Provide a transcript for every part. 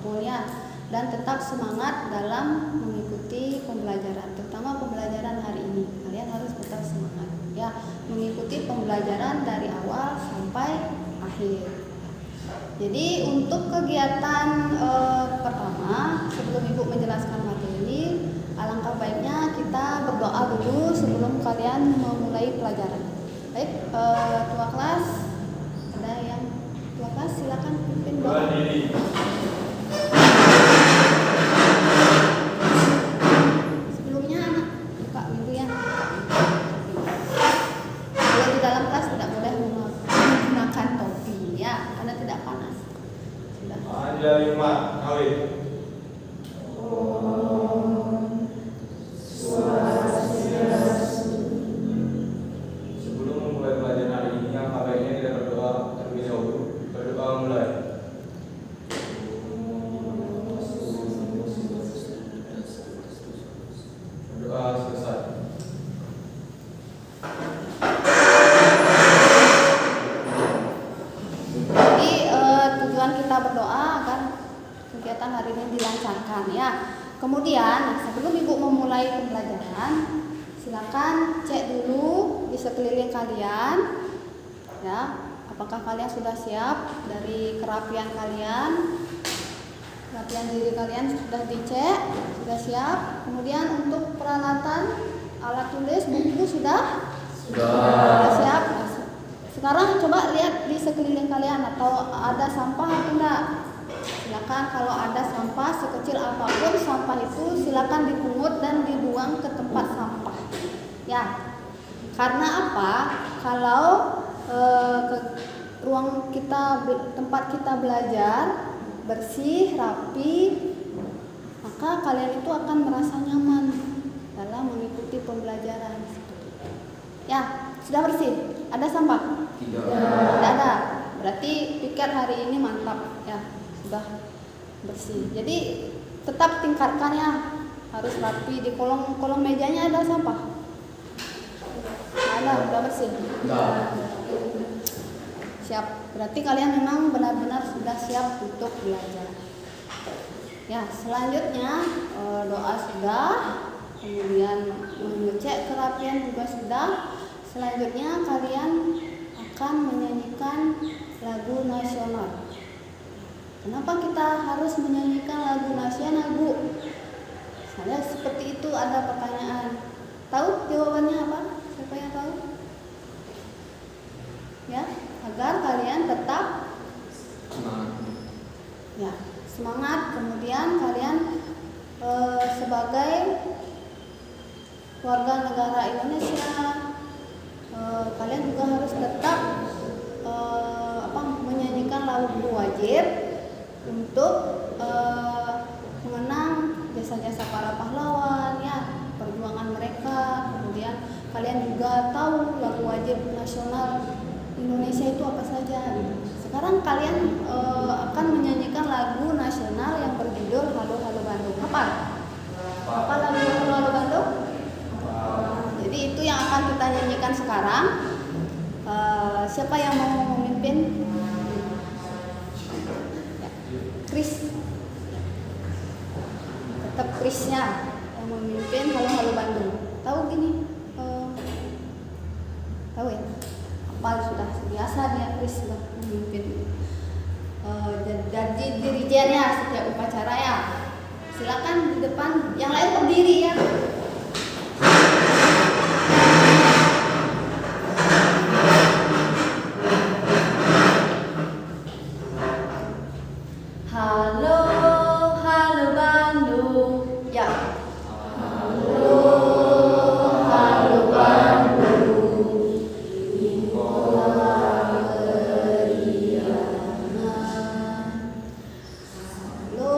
apapun ya, dan tetap semangat dalam mengikuti pembelajaran, terutama pembelajaran hari ini. Kalian harus tetap semangat ya, mengikuti pembelajaran dari awal sampai akhir. Jadi untuk kegiatan pertama, sebelum Ibu menjelaskan materi, alangkah baiknya kita berdoa dulu sebelum kalian memulai pelajaran. Baik, tua kelas, ada yang tua kelas silakan pimpin doa. Sebelumnya anak buka dulu ya. Kalau di dalam kelas tidak boleh menggunakan topi ya, karena tidak panas. Sudah. Ada 5 kawin. Sebelum memulai pelajaran hari ini, yang baiknya kita berdoa terlebih dahulu. Berdoa mulai. Berdoa selesai. Jadi tujuan kita berdoa agar kegiatan hari ini dilancarkan ya. Kemudian sebelum Ibu memulai pembelajaran, silakan cek dulu di sekeliling kalian ya, apakah kalian sudah siap dari kerapian kalian, kerapian diri kalian sudah dicek, sudah siap. Kemudian untuk peralatan alat tulis, buku sudah siap. Sekarang coba lihat di sekeliling kalian, atau ada sampah atau enggak. Silakan, kalau ada sampah sekecil apapun sampah itu silakan dipungut dan dibuang ke tempat sampah ya. Karena apa? Kalau ke ruang kita, tempat kita belajar bersih, rapi, maka kalian itu akan merasa nyaman dalam mengikuti pembelajaran ya. Sudah bersih? Ada sampah? Tidak ada. Berarti pikir hari ini mantap ya, sudah bersih. Jadi tetap tingkatkan ya, harus rapi. Di kolong mejanya ada sampah? Ada, sudah bersih? Siap. Berarti kalian memang benar-benar sudah siap untuk belajar. Ya, selanjutnya doa sudah, kemudian mengecek kerapian juga sudah. Selanjutnya kalian akan menyanyikan lagu nasional. Kenapa kita harus menyanyikan lagu nasional, Bu? Saya seperti itu ada pertanyaan. Tahu jawabannya apa? Siapa yang tahu? Ya, agar kalian tetap semangat. Kemudian kalian sebagai warga negara Indonesia, kalian juga harus tetap menyanyikan lagu wajib untuk mengenang jasa-jasa para pahlawan ya, perjuangan mereka. Kemudian kalian juga tahu lagu wajib nasional Indonesia itu apa saja. Sekarang kalian akan menyanyikan lagu nasional yang berjudul Halo Halo Bandung. Apa lagu Halo Halo Bandung? Jadi itu yang akan kita nyanyikan sekarang. Siapa yang mau memimpin? Ya, Kris. Tetap Krisnya yang memimpin Halo Halo Bandung. Tahu gini? Tahu ya? Apal sudah biasa dia, Kris sudah memimpin. Jadi dirijennya setiap upacara ya. Silakan di depan, yang lain berdiri ya. Halo, halo Bandung. Ya. Halo, halo Bandung. Inilah keriangan. Halo,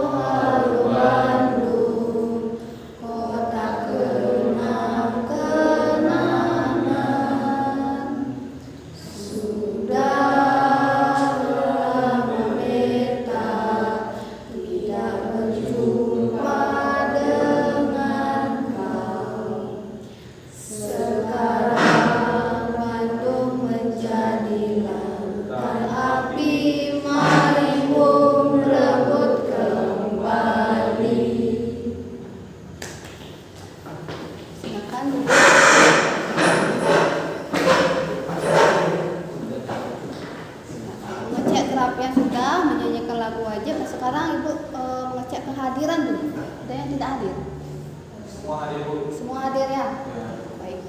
halo Bandung. Kota kenang-kenangan. Sudah lama beta berlaku wajib. Nah, sekarang Ibu mengecek kehadiran dulu. Ada yang tidak hadir? Semua hadir Bu. Semua hadir ya? Ya. Baik.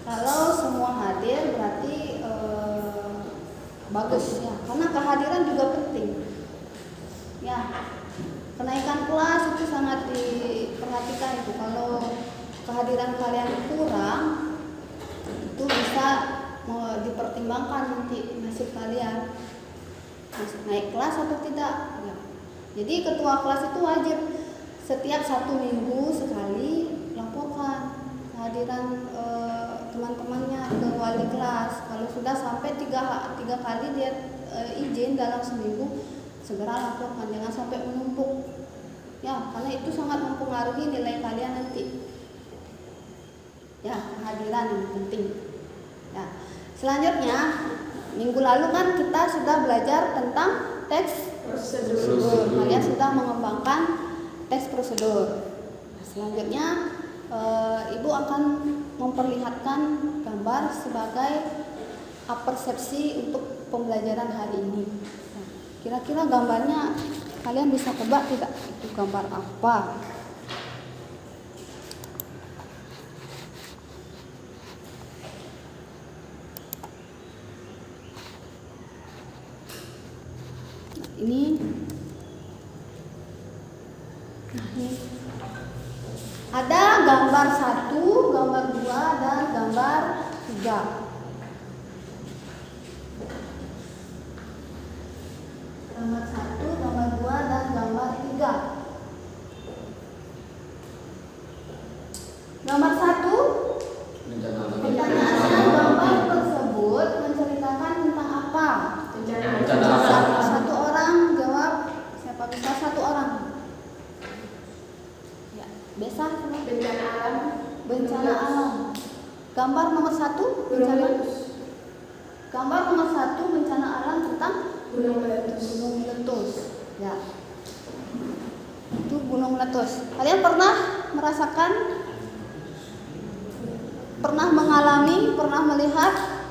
Kalau semua hadir berarti bagus ya, karena kehadiran juga penting. Ya, kenaikan kelas itu sangat diperhatikan itu. Kalau kehadiran kalian kurang, itu bisa dipertimbangkan nanti nasib kalian naik kelas atau tidak ya. Jadi ketua kelas itu wajib setiap 1 minggu sekali laporkan kehadiran teman-temannya ke wali kelas. Kalau sudah sampai tiga kali dia izin dalam seminggu, segera laporkan, jangan sampai menumpuk ya, karena itu sangat mempengaruhi nilai kalian nanti ya. Kehadiran yang penting ya. Selanjutnya minggu lalu kan kita sudah belajar tentang teks prosedur. Kalian sudah mengembangkan teks prosedur. Nah, selanjutnya Ibu akan memperlihatkan gambar sebagai persepsi untuk pembelajaran hari ini. Nah, kira-kira gambarnya kalian bisa tebak tidak? Itu gambar apa? Ini ada gambar 1, gambar 2, dan gambar 3. Gambar 1, gambar 2, dan gambar 3. Gambar 1, pertanyaannya gambar tersebut menceritakan tentang apa? Satu orang jawab. Siapa bisa? Satu orang. Ya, bisa. Bencana alam. Bencana alam. Gambar nomor 1 mencari. Gambar nomor 1 bencana alam tentang Gunung meletus. gunung meletus. Ya. Itu gunung meletus. Kalian pernah merasakan? Pernah mengalami? Pernah melihat?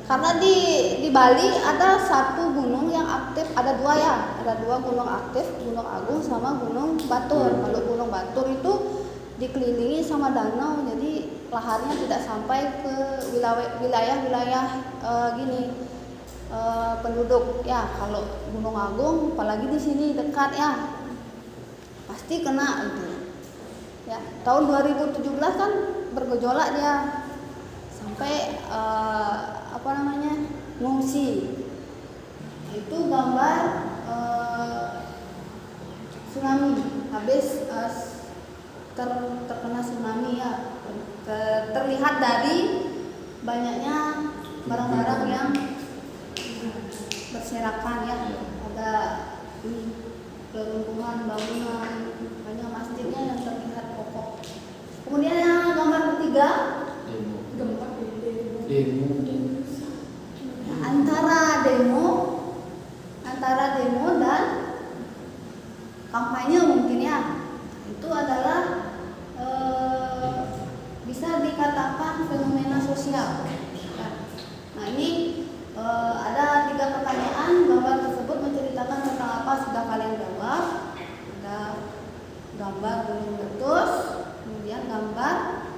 Karena di Bali ada 1 gunung yang aktif, ada 2 ya, ada 2 gunung aktif, Gunung Agung sama Gunung Batur. Kalau Gunung Batur itu dikelilingi sama danau, jadi laharnya tidak sampai ke wilayah-wilayah penduduk ya. Kalau Gunung Agung, apalagi di sini dekat ya, pasti kena itu. Ya, tahun 2017 kan bergejolak dia sampai ngungsi. Itu gambar tsunami, habis terkena tsunami ya. Terlihat dari banyaknya barang-barang yang berserakan ya. Ada keruntuhan bangunan, banyak masjidnya yang terlihat kokoh. Kemudian yang gambar ketiga, Gempa. antara demo dan kampanye mungkin ya. Itu adalah bisa dikatakan fenomena sosial ya. Nah, ini ada 3 pertanyaan. Gambar tersebut menceritakan tentang apa? Sudah kalian jawab. Ada gambar gunung meletus, kemudian gambar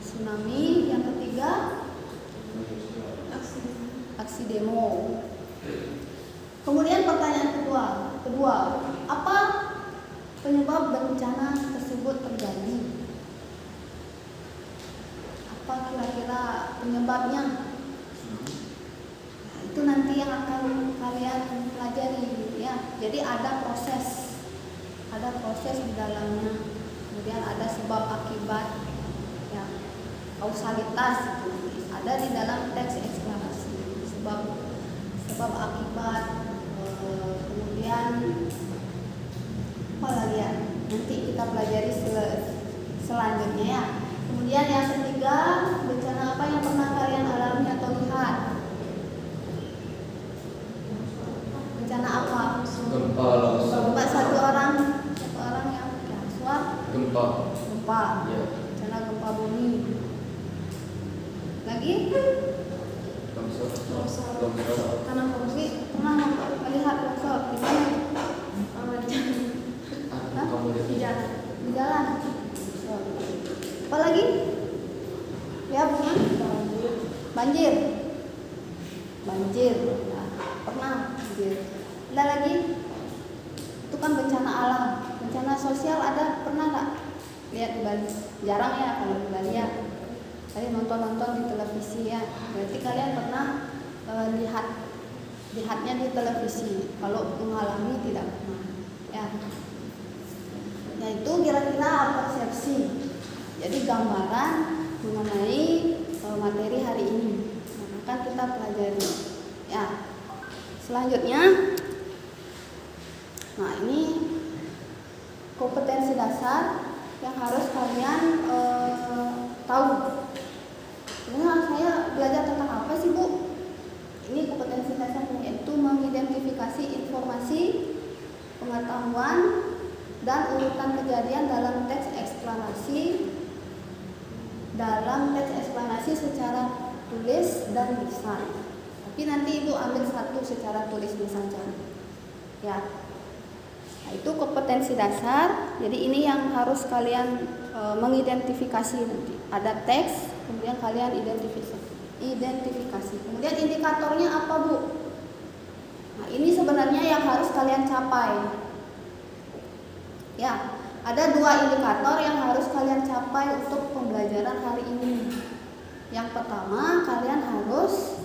tsunami, yang ketiga aksi demo. Kemudian pertanyaan kedua, apa penyebab bencana tersebut terjadi? Apa kira-kira penyebabnya? Nah, itu nanti yang akan kalian pelajari ya. Jadi ada proses di dalamnya. Kemudian ada sebab akibat ya, kausalitas itu ada di dalam teks eksplanasi. Sebab akibat, kemudian apa lagi ya, nanti kita pelajari selanjutnya ya. Kemudian yang ketiga, bencana apa yang pernah kalian alami atau lihat? Bencana apa? Coba satu orang yang suap. Gempa. Ya. Bencana gempa bumi. Lagi? Longsor. Tanah longsor. Pernah melihat longsor di mana? Ada lagi, itu kan bencana alam, bencana sosial ada, pernah nggak lihat di Bali? Jarang ya kalau di Bali ya. Kalian nonton di televisi ya. Berarti kalian pernah lihatnya di televisi. Kalau mengalami tidak pernah. Ya. Yaitu kira-kira persepsi. Jadi gambaran mengenai materi hari ini. Nah, akan kita pelajari. Ya. Selanjutnya, nah ini kompetensi dasar yang harus kalian tahu. Sebenarnya saya belajar tentang apa sih Bu? Ini kompetensi dasar yaitu mengidentifikasi informasi, pengetahuan, dan urutan kejadian dalam teks eksplanasi secara tulis dan lisan. Tapi nanti Ibu ambil satu secara tulis saja. Ya. Nah, itu kompetensi dasar. Jadi ini yang harus kalian mengidentifikasi nanti. Ada teks, kemudian kalian identifikasi. Kemudian indikatornya apa, Bu? Nah, ini sebenarnya yang harus kalian capai. Ya, ada 2 indikator yang harus kalian capai untuk pembelajaran hari ini. Yang pertama, kalian harus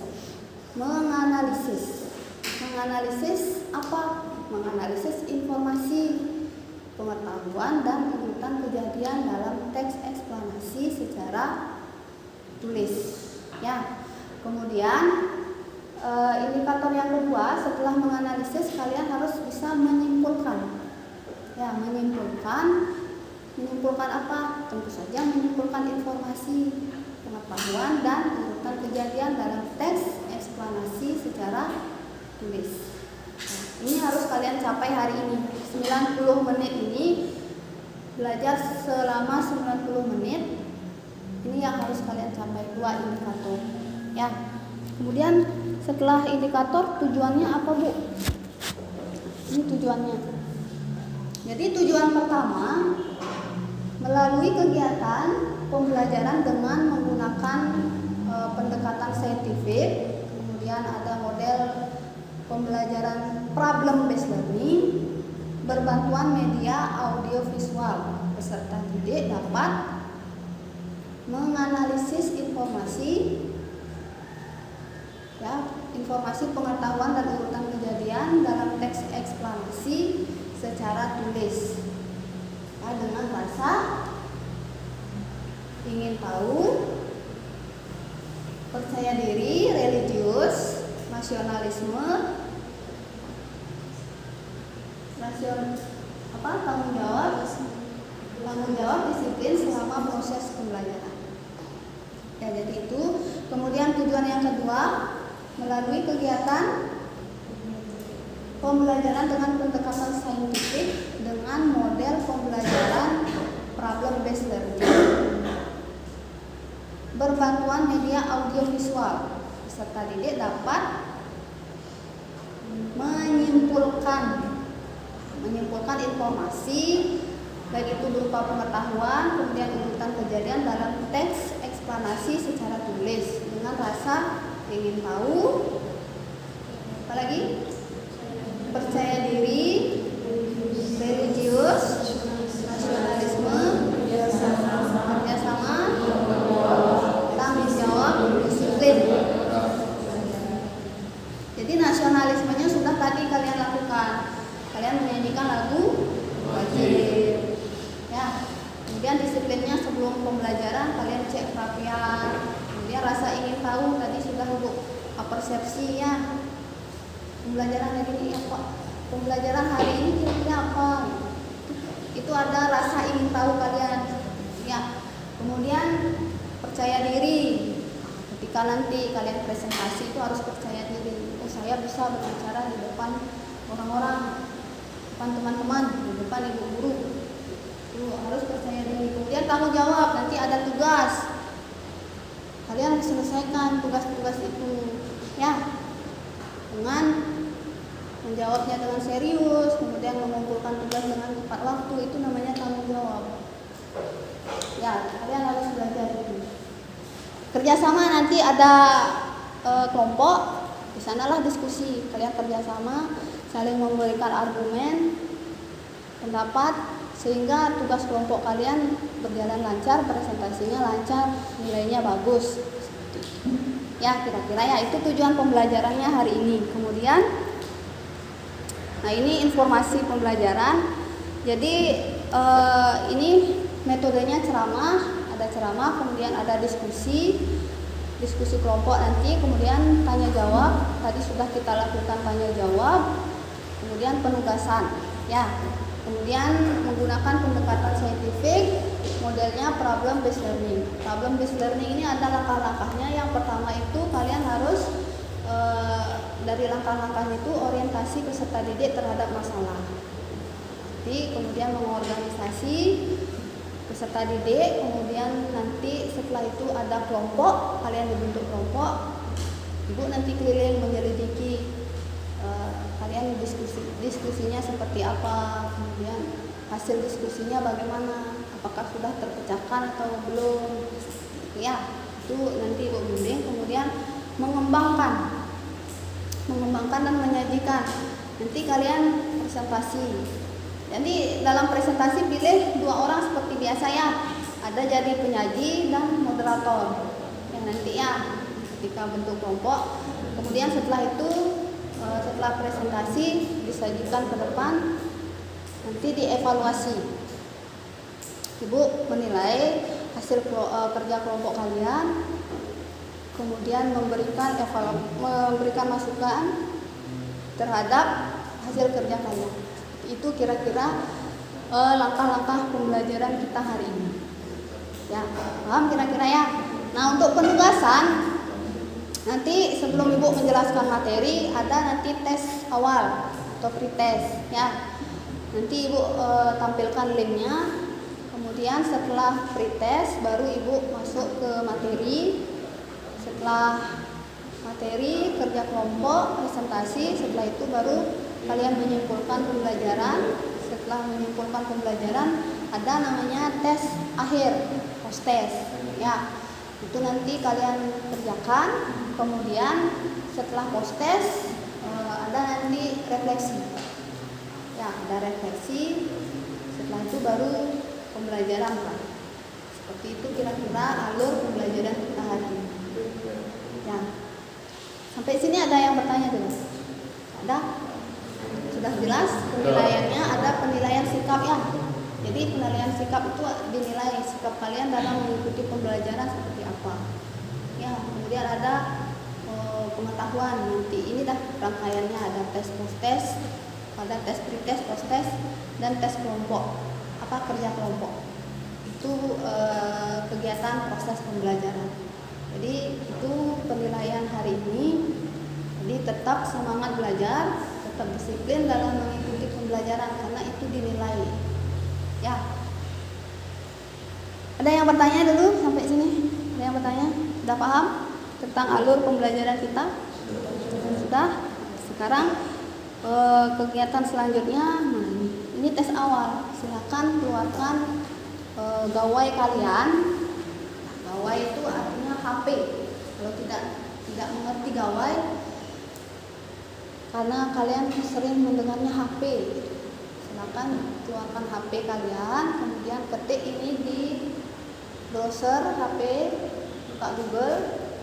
menganalisis. Menganalisis apa? Menganalisis informasi, pengetahuan, dan urutan kejadian dalam teks eksplanasi secara tulis. Ya. Kemudian indikator yang kedua, setelah menganalisis kalian harus bisa menyimpulkan. Ya, menyimpulkan apa? Tentu saja menyimpulkan informasi, pengetahuan, dan urutan kejadian dalam teks eksplanasi secara tulis. Nah, ini harus kalian capai hari ini. 90 menit ini belajar selama 90 menit. Ini yang harus kalian capai, 2 indikator. Ya. Kemudian setelah indikator, tujuannya apa, Bu? Ini tujuannya. Jadi tujuan pertama, melalui kegiatan pembelajaran dengan menggunakan pendekatan saintifik, kemudian ada model pembelajaran problem based learning, berbantuan media audio visual, peserta didik dapat menganalisis informasi, ya, informasi pengetahuan dan urutan kejadian dalam teks eksplanasi secara tulis, ya, dengan rasa ingin tahu, percaya diri, religius, nasionalisme, tanggung jawab, disiplin selama proses pembelajaran. Ya, jadi itu. Kemudian tujuan yang kedua, melalui kegiatan pembelajaran dengan pendekatan saintifik dengan model pembelajaran problem based learning, berbantuan media audio visual, peserta didik dapat menyimpulkan informasi, baik itu berupa pengetahuan, kemudian urutan kejadian dalam teks eksplanasi secara tulis dengan rasa ingin tahu, apalagi percaya diri, religius, nasionalisme, kerjasama, tanggung jawab, disiplin. Jadi nasionalismenya sudah tadi kalian lakukan. Kalian menyanyikan lagu wajib. Ya. Kemudian disiplinnya sebelum pembelajaran kalian cek perapian. Kemudian rasa ingin tahu tadi sudah untuk persepsi ya. Pembelajaran hari ini apa? Pembelajaran hari ini kira-kira apa? Itu ada rasa ingin tahu kalian. Ya. Kemudian percaya diri. Ketika nanti kalian presentasi itu harus percaya diri. Oh, saya bisa berbicara di depan orang-orang, depan teman-teman, di depan ibu guru. Itu harus percaya diri. Kemudian tanggung jawab. Nanti ada tugas. Kalian selesaikan tugas-tugas itu. Ya. Dengan menjawabnya dengan serius, kemudian mengumpulkan tugas dengan tepat waktu, itu namanya tanggung jawab. Ya, kalian harus belajar itu. Kerjasama nanti ada kelompok, di sanalah diskusi. Kalian kerjasama saling memberikan argumen, pendapat, sehingga tugas kelompok kalian berjalan lancar, presentasinya lancar, nilainya bagus. Ya, kira-kira ya itu tujuan pembelajarannya hari ini. Kemudian, nah ini informasi pembelajaran. Jadi ini metodenya ceramah, ada ceramah, kemudian ada diskusi kelompok nanti, kemudian tanya jawab. Tadi sudah kita lakukan tanya jawab, kemudian penugasan. Ya, kemudian menggunakan pendekatan saintifik, modelnya problem based learning. Problem based learning ini ada langkah-langkahnya. Yang pertama itu kalian harus dari langkah-langkahnya itu orientasi peserta didik terhadap masalah. Jadi kemudian mengorganisasi peserta didik, kemudian nanti setelah itu ada kelompok, kalian dibentuk kelompok. Ibu nanti keliling menyelidiki kalian diskusinya seperti apa, kemudian hasil diskusinya bagaimana, apakah sudah terpecahkan atau belum. Ya, itu nanti Ibu bimbing. Kemudian mengembangkan dan menyajikan. Nanti kalian presentasi. Jadi dalam presentasi pilih 2 orang seperti biasa ya. Ada jadi penyaji dan moderator. Yang nanti ya ketika bentuk kelompok. Kemudian setelah itu setelah presentasi disajikan ke depan, nanti dievaluasi. Ibu menilai hasil kerja kelompok kalian, kemudian memberikan masukan terhadap hasil kerja kalian. Itu kira-kira langkah-langkah pembelajaran kita hari ini. Ya, paham kira-kira ya. Nah, untuk penugasan nanti sebelum Ibu menjelaskan materi ada nanti tes awal atau pretest ya. Nanti Ibu tampilkan linknya. Kemudian setelah pretest baru Ibu masuk ke materi. Setelah materi, kerja kelompok, presentasi, setelah itu baru kalian menyimpulkan pembelajaran. Setelah menyimpulkan pembelajaran ada namanya tes akhir, post test ya. Itu nanti kalian kerjakan. Kemudian setelah post test ada nanti refleksi. Ya, ada refleksi. Setelah itu baru pembelajaran kan. Seperti itu kira-kira alur pembelajaran kita hari ini. Ya. Sampai sini ada yang bertanya dulu? Ada? Sudah jelas penilaiannya, ada penilaian sikap ya. Jadi penilaian sikap itu dinilai sikap kalian dalam mengikuti pembelajaran seperti apa. Ya, kemudian ada pengetahuan. Nanti ini dah rangkaiannya, ada tes post test, ada tes pretest, post test, dan tes kelompok. Apa kerja kelompok? Itu kegiatan proses pembelajaran. Jadi itu penilaian hari ini. Jadi tetap semangat belajar, tetap disiplin dalam mengikuti pembelajaran karena itu dinilai. Ya. Ada yang bertanya dulu sampai sini? Ada yang bertanya? Sudah paham tentang alur pembelajaran kita? Sudah. Sekarang kegiatan selanjutnya, nah ini tes awal. Silakan keluarkan gawai kalian. Gawai itu artinya HP. Kalau tidak mengerti gawai, karena kalian sering mendengarnya HP. Silakan keluarkan HP kalian, kemudian ketik ini di browser HP, buka Google,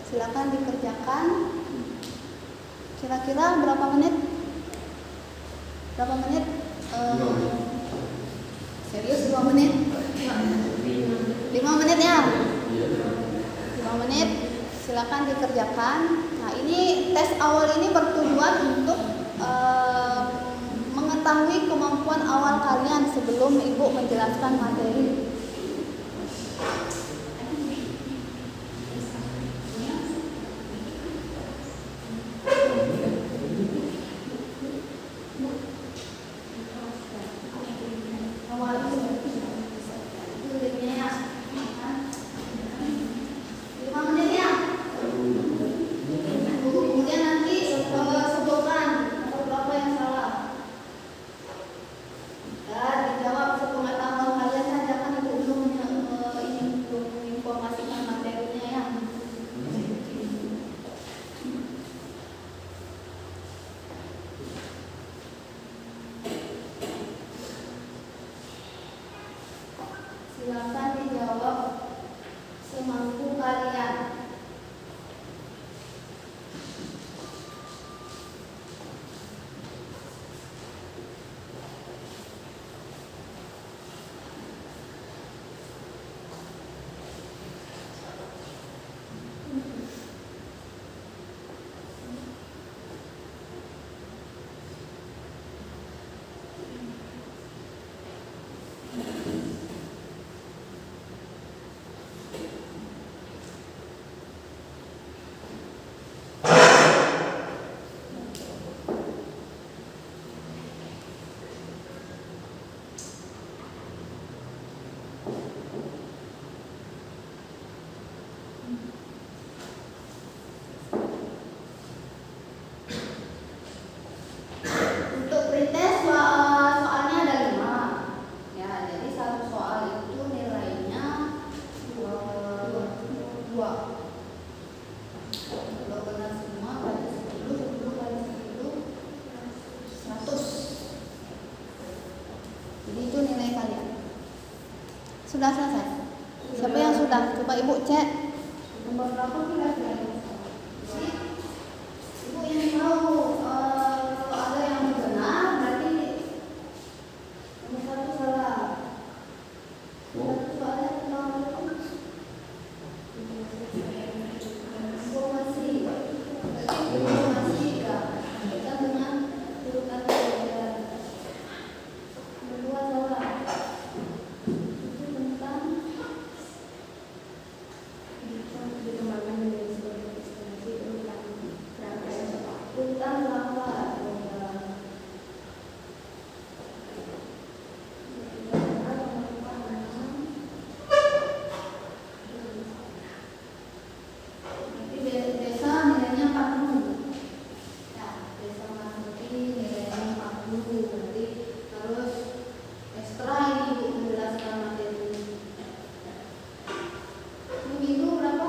silakan dikerjakan. Kira-kira berapa menit? Berapa menit? Serius 2 menit? 5 menit ya? 5 menit, silakan dikerjakan. Nah, ini tes awal ini bertujuan untuk mengetahui kemampuan awal kalian sebelum Ibu menjelaskan materi. Dijawab sepengetahuan kalian saja kan itu Silakan dijawab semampu kalian. Untuk pretest soalnya ada 5. Ya, jadi satu soal itu nilainya 2. Kalau benar semua berarti 10 kali 10 100. Jadi itu nilai kalian. Sudah selesai? Siapa yang sudah? Coba Ibu cek. Nomor berapa kira-kira? Ibu yang tahu kalau ada yang benar berarti nomor 1 salah. Soalnya informasi ya kita dengan urutan pelajaran. Nomor 2 salah. Itu tentang Dikembangkan menjadi sebuah destinasi urutan rangkaian sepak. urutan lama. Berarti desa nilainya 40. Ya, desa Mahmudi nilainya 40. Berarti harus ekstra ini Ibu menjelaskan materi. Minggu berapa?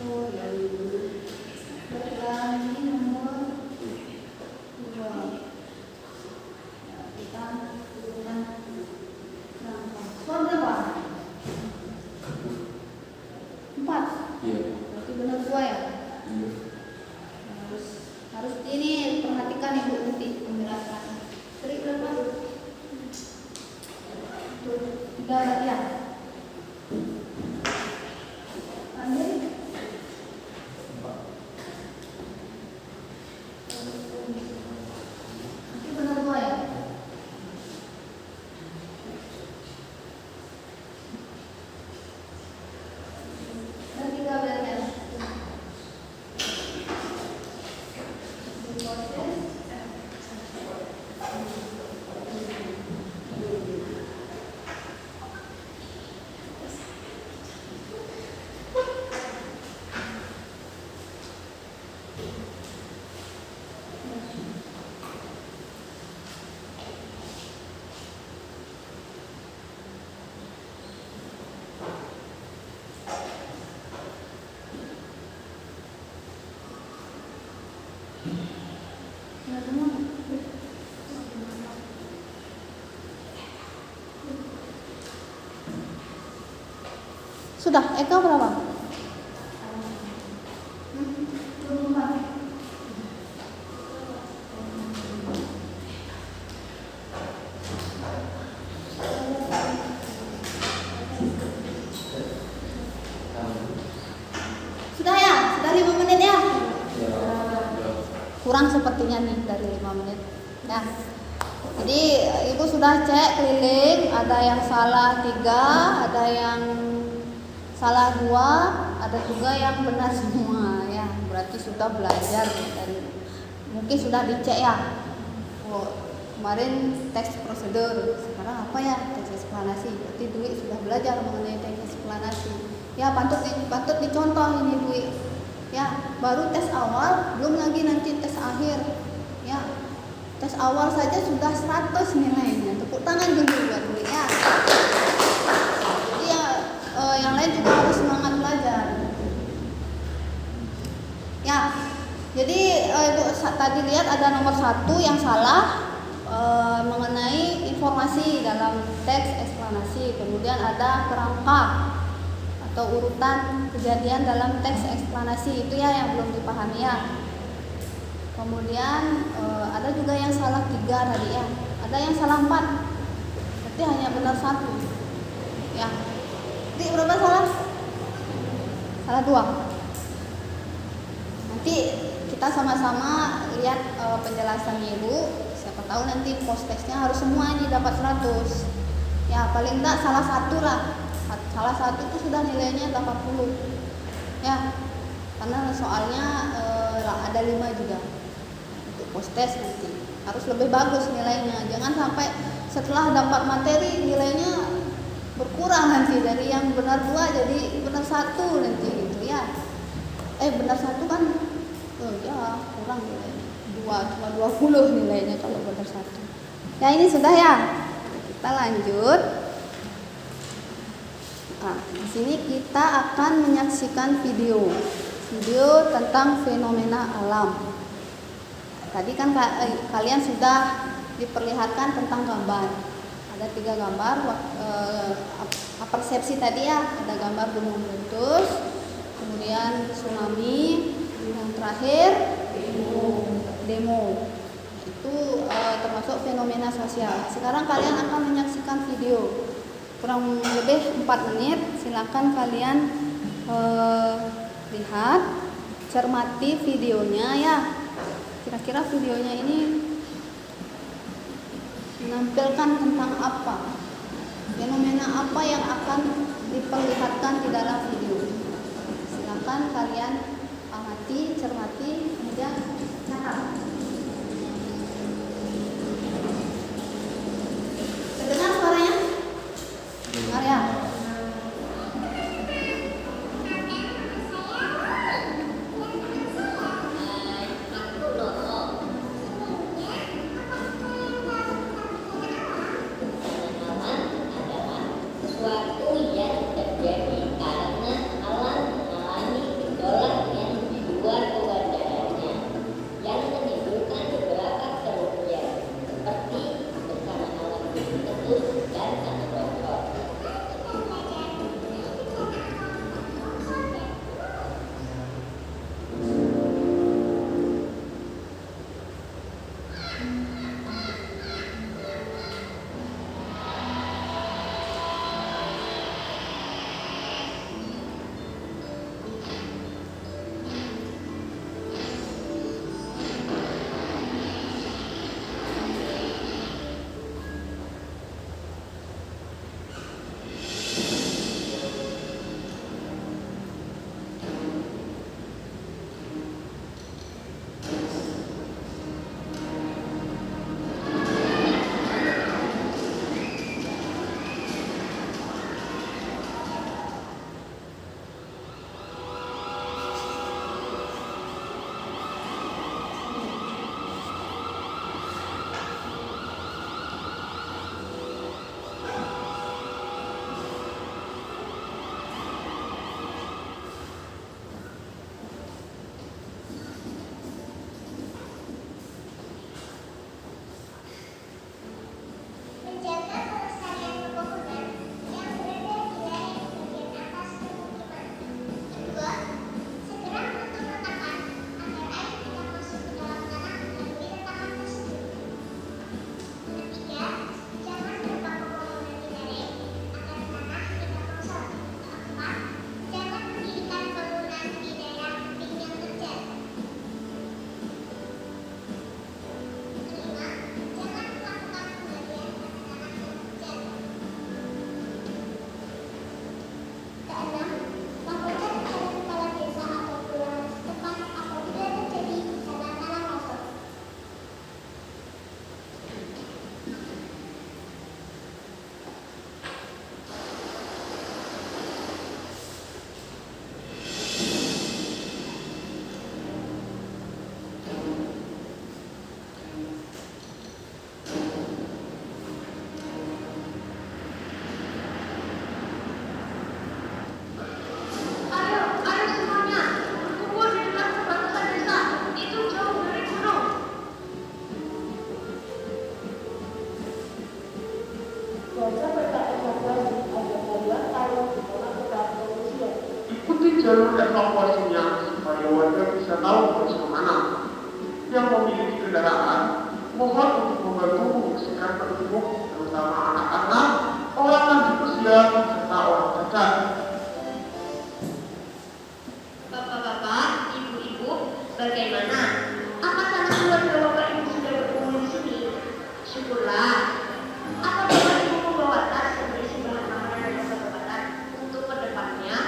Oh ya, baiklah, ini nomor 2. Ya, kita urutan berapa? Skor berapa? 4. Iya. Berarti benar 2 ya? Iya. Harus ini perhatikan Ibu nanti penjelasan. Trik berapa? 3 berarti ya? Ambil. Nanti benar 2 ya? Dan 3 berarti ya? Proses. Sudah, Eka berapa? 24. Sudah ya? Sudah 5 menit ya? Kurang sepertinya nih dari 5 menit. Nah, jadi Ibu sudah cek keliling, ada yang salah 3, ada yang salah 2, ada juga yang benar semua ya. Berarti sudah belajar dari mungkin sudah dicek ya. Oh, kemarin teks prosedur, sekarang apa ya? Teks eksplanasi. Berarti Dwi sudah belajar mengenai teks eksplanasi. Ya, patut dicontoh ini Dwi. Ya, baru tes awal, belum lagi nanti tes akhir. Ya. Tes awal saja sudah 100 nilainya. Tepuk tangan dulu buat Dwi ya. Jadi ya, yang lain juga harus semangat belajar. Ya, Jadi Ibu tadi lihat ada nomor 1 yang salah mengenai informasi dalam teks eksplanasi. Kemudian ada kerangka atau urutan kejadian dalam teks eksplanasi, itu ya yang belum dipahami ya. Kemudian ada juga yang salah 3 tadi ya. Ada yang salah 4. Berarti hanya benar 1. Ya. Jadi berapa salah? Salah 2. Nanti kita sama-sama lihat penjelasannya Ibu. Siapa tahu nanti post teksnya harus semua ini dapat 100. Ya, paling enggak salah 1 lah. Salah 1 itu sudah nilainya 80. Ya. Karena soalnya ada 5 juga. Untuk post test nanti harus lebih bagus nilainya. Jangan sampai setelah dapat materi nilainya berkurang nanti, dari yang benar 2 jadi benar 1 nanti gitu ya. Benar 1 kan ya kurang nilainya. 2 cuma 20 nilainya kalau benar 1. Ya, ini sudah ya. Kita lanjut. Nah, di sini kita akan menyaksikan video tentang fenomena alam. Tadi kan kalian sudah diperlihatkan tentang gambar. Ada 3 gambar, persepsi tadi ya. Ada gambar gunung meletus, kemudian tsunami, yang terakhir demo. Itu termasuk fenomena sosial. Sekarang kalian akan menyaksikan video kurang lebih 4 menit. Silakan kalian lihat, cermati videonya ya. Kira-kira videonya ini menampilkan tentang apa? Fenomena apa yang akan diperlihatkan di dalam video? Silakan kalian amati, cermati, kemudian catat. Terdengar suaranya? Dengar ya? Yang jalur evakuasinya supaya warga bisa tahu harus kemana. Yang memiliki kendaraan, mohon untuk membantu membersihkan penduduk, terutama anak-anak, orang lanjut usia, serta orang cacat. Bapak-bapak, ibu-ibu, bagaimana? Apakah keluarga bapak ibu sudah berkumpul di sini? Syukurlah. Apa bapak ibu membawa tas yang berisi bahan makanan dan obat-obatan untuk kedepannya?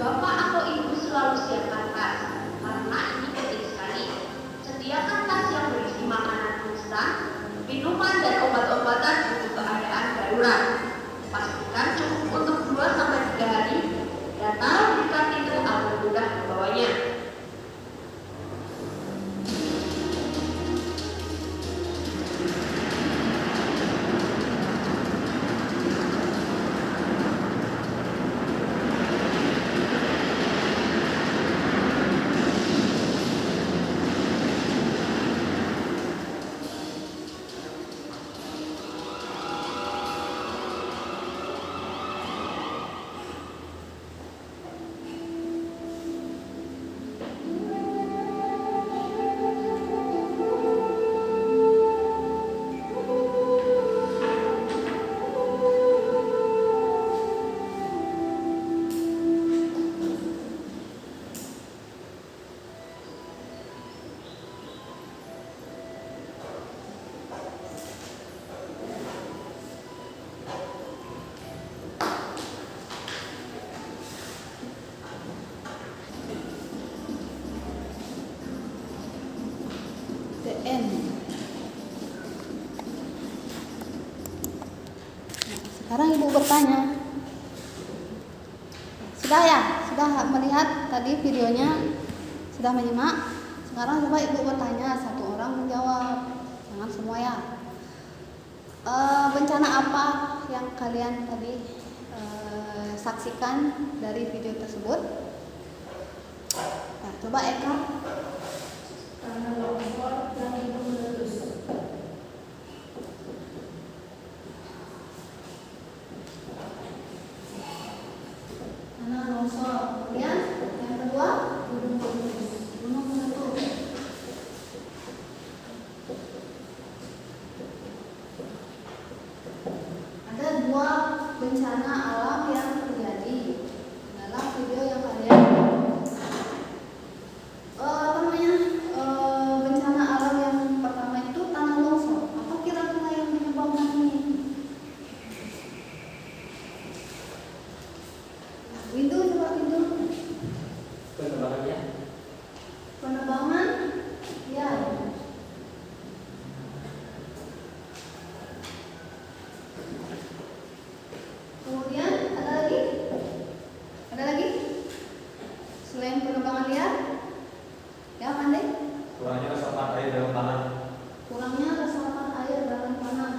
Bapak atau ibu selalu siapkan tas, karena ini penting sekali. Sediakan tas yang berisi makanan instan, minuman dan obat-obatan untuk keadaan darurat. Pastikan cukup untuk 2-3 hari dan taruh di tas itu agar mudah membawanya. DN. Sekarang ibu bertanya, sudah ya? Sudah melihat tadi videonya? Sudah menyimak? Sekarang coba ibu bertanya, satu orang menjawab, jangan semua ya. Bencana apa yang kalian tadi saksikan dari video tersebut? Nah, coba Eka. Tanah longsor yang itu meletus. Tanah longsor. Kemudian yang kedua, gunung meletus. Gunung meletus. Ada 2 bencana alam yang terjadi dalam video yang kalian bencana alam yang pertama itu tanah longsor. Apa kira-kira yang menyebabkan ini? Windu, coba Windu. Penerbangannya Penerbangan, ya. Kemudian ada lagi? Ada lagi? Selain penerbangan liar? Ya, Pandai? kurangnya resapan air dalam tanah. Kurangnya resapan air dalam tanah.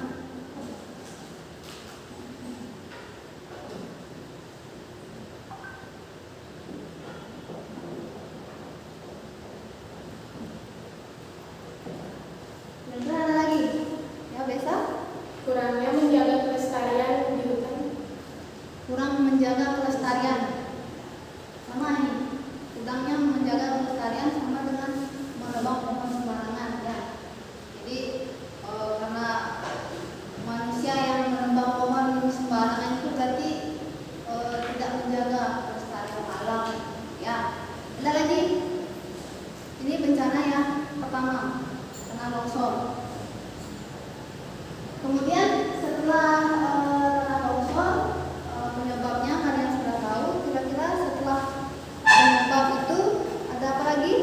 Dan ada lagi? Ya, besok? Kurangnya menjaga kelestarian di hutan. Kurang menjaga kelestarian. Sama ini. Kurangnya menjaga kelestarian sama dengan menebang pohon sembarangan ya. Jadi karena manusia yang menebang pohon sembarangan itu berarti tidak menjaga kelestarian alam ya. Ada lagi? Ini bencana yang pertama, tanah longsor. Kemudian setelah tanah longsor, penyebabnya kalian sudah tahu. Kira-kira setelah penyebab itu ada apa lagi?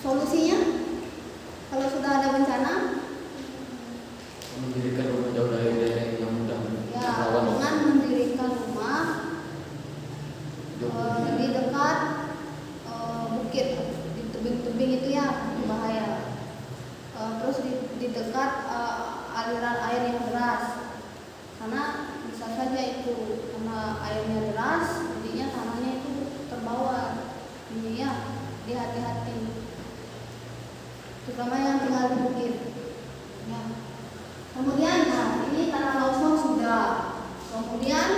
Solusinya? Kalau sudah ada bencana, mendirikan rumah jauh dari daerah yang mudah ya rawan. dengan mendirikan rumah di dekat bukit, di tebing-tebing itu ya bahaya. Terus di dekat aliran air yang deras, karena bisa saja itu karena airnya deras, jadinya tanahnya itu terbawa. Ini ya, hati-hati, terutama yang tinggal di bukit. Ya. Kemudian, nah ini tanah longsor sudah. Kemudian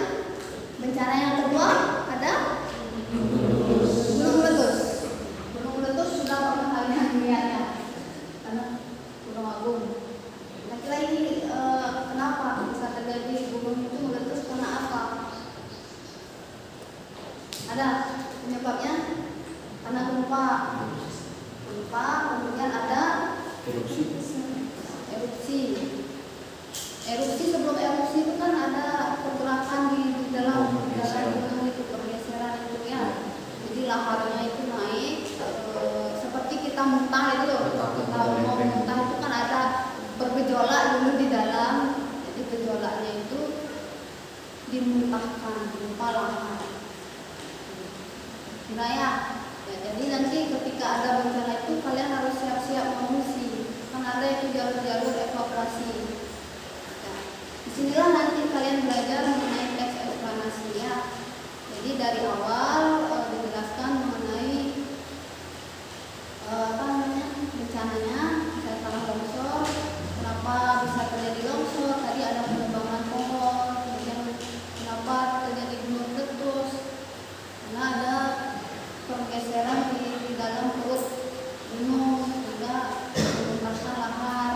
bencana yang kedua ada Ada penyebabnya karena gempa. Kemudian ada Erupsi. Erupsi sebelum erupsi itu kan ada pergerakan di dalam gunung itu, pergeseran itu ya. Jadi laharnya itu naik seperti kita muntah itu loh. Kita mau muntah itu kan ada bergejolak dulu di dalam. Jadi gejolaknya itu dimuntahkan berupa lahar. Nah ya, jadi nanti ketika ada bencana itu kalian harus siap-siap mengungsi. Kan ada itu jalur-jalur evakuasi. Ya, disinilah nanti kalian belajar mengenai teks eksplanasi ya. Jadi dari awal dijelaskan mengenai bencananya, misalnya tanah longsor, kenapa bisa terjadi longsor, tadi ada penebangan pohon, kemudian kenapa terjadi gunung meletus, karena ada pergeseran di dalam perut gunung, juga memuntahkan lahar.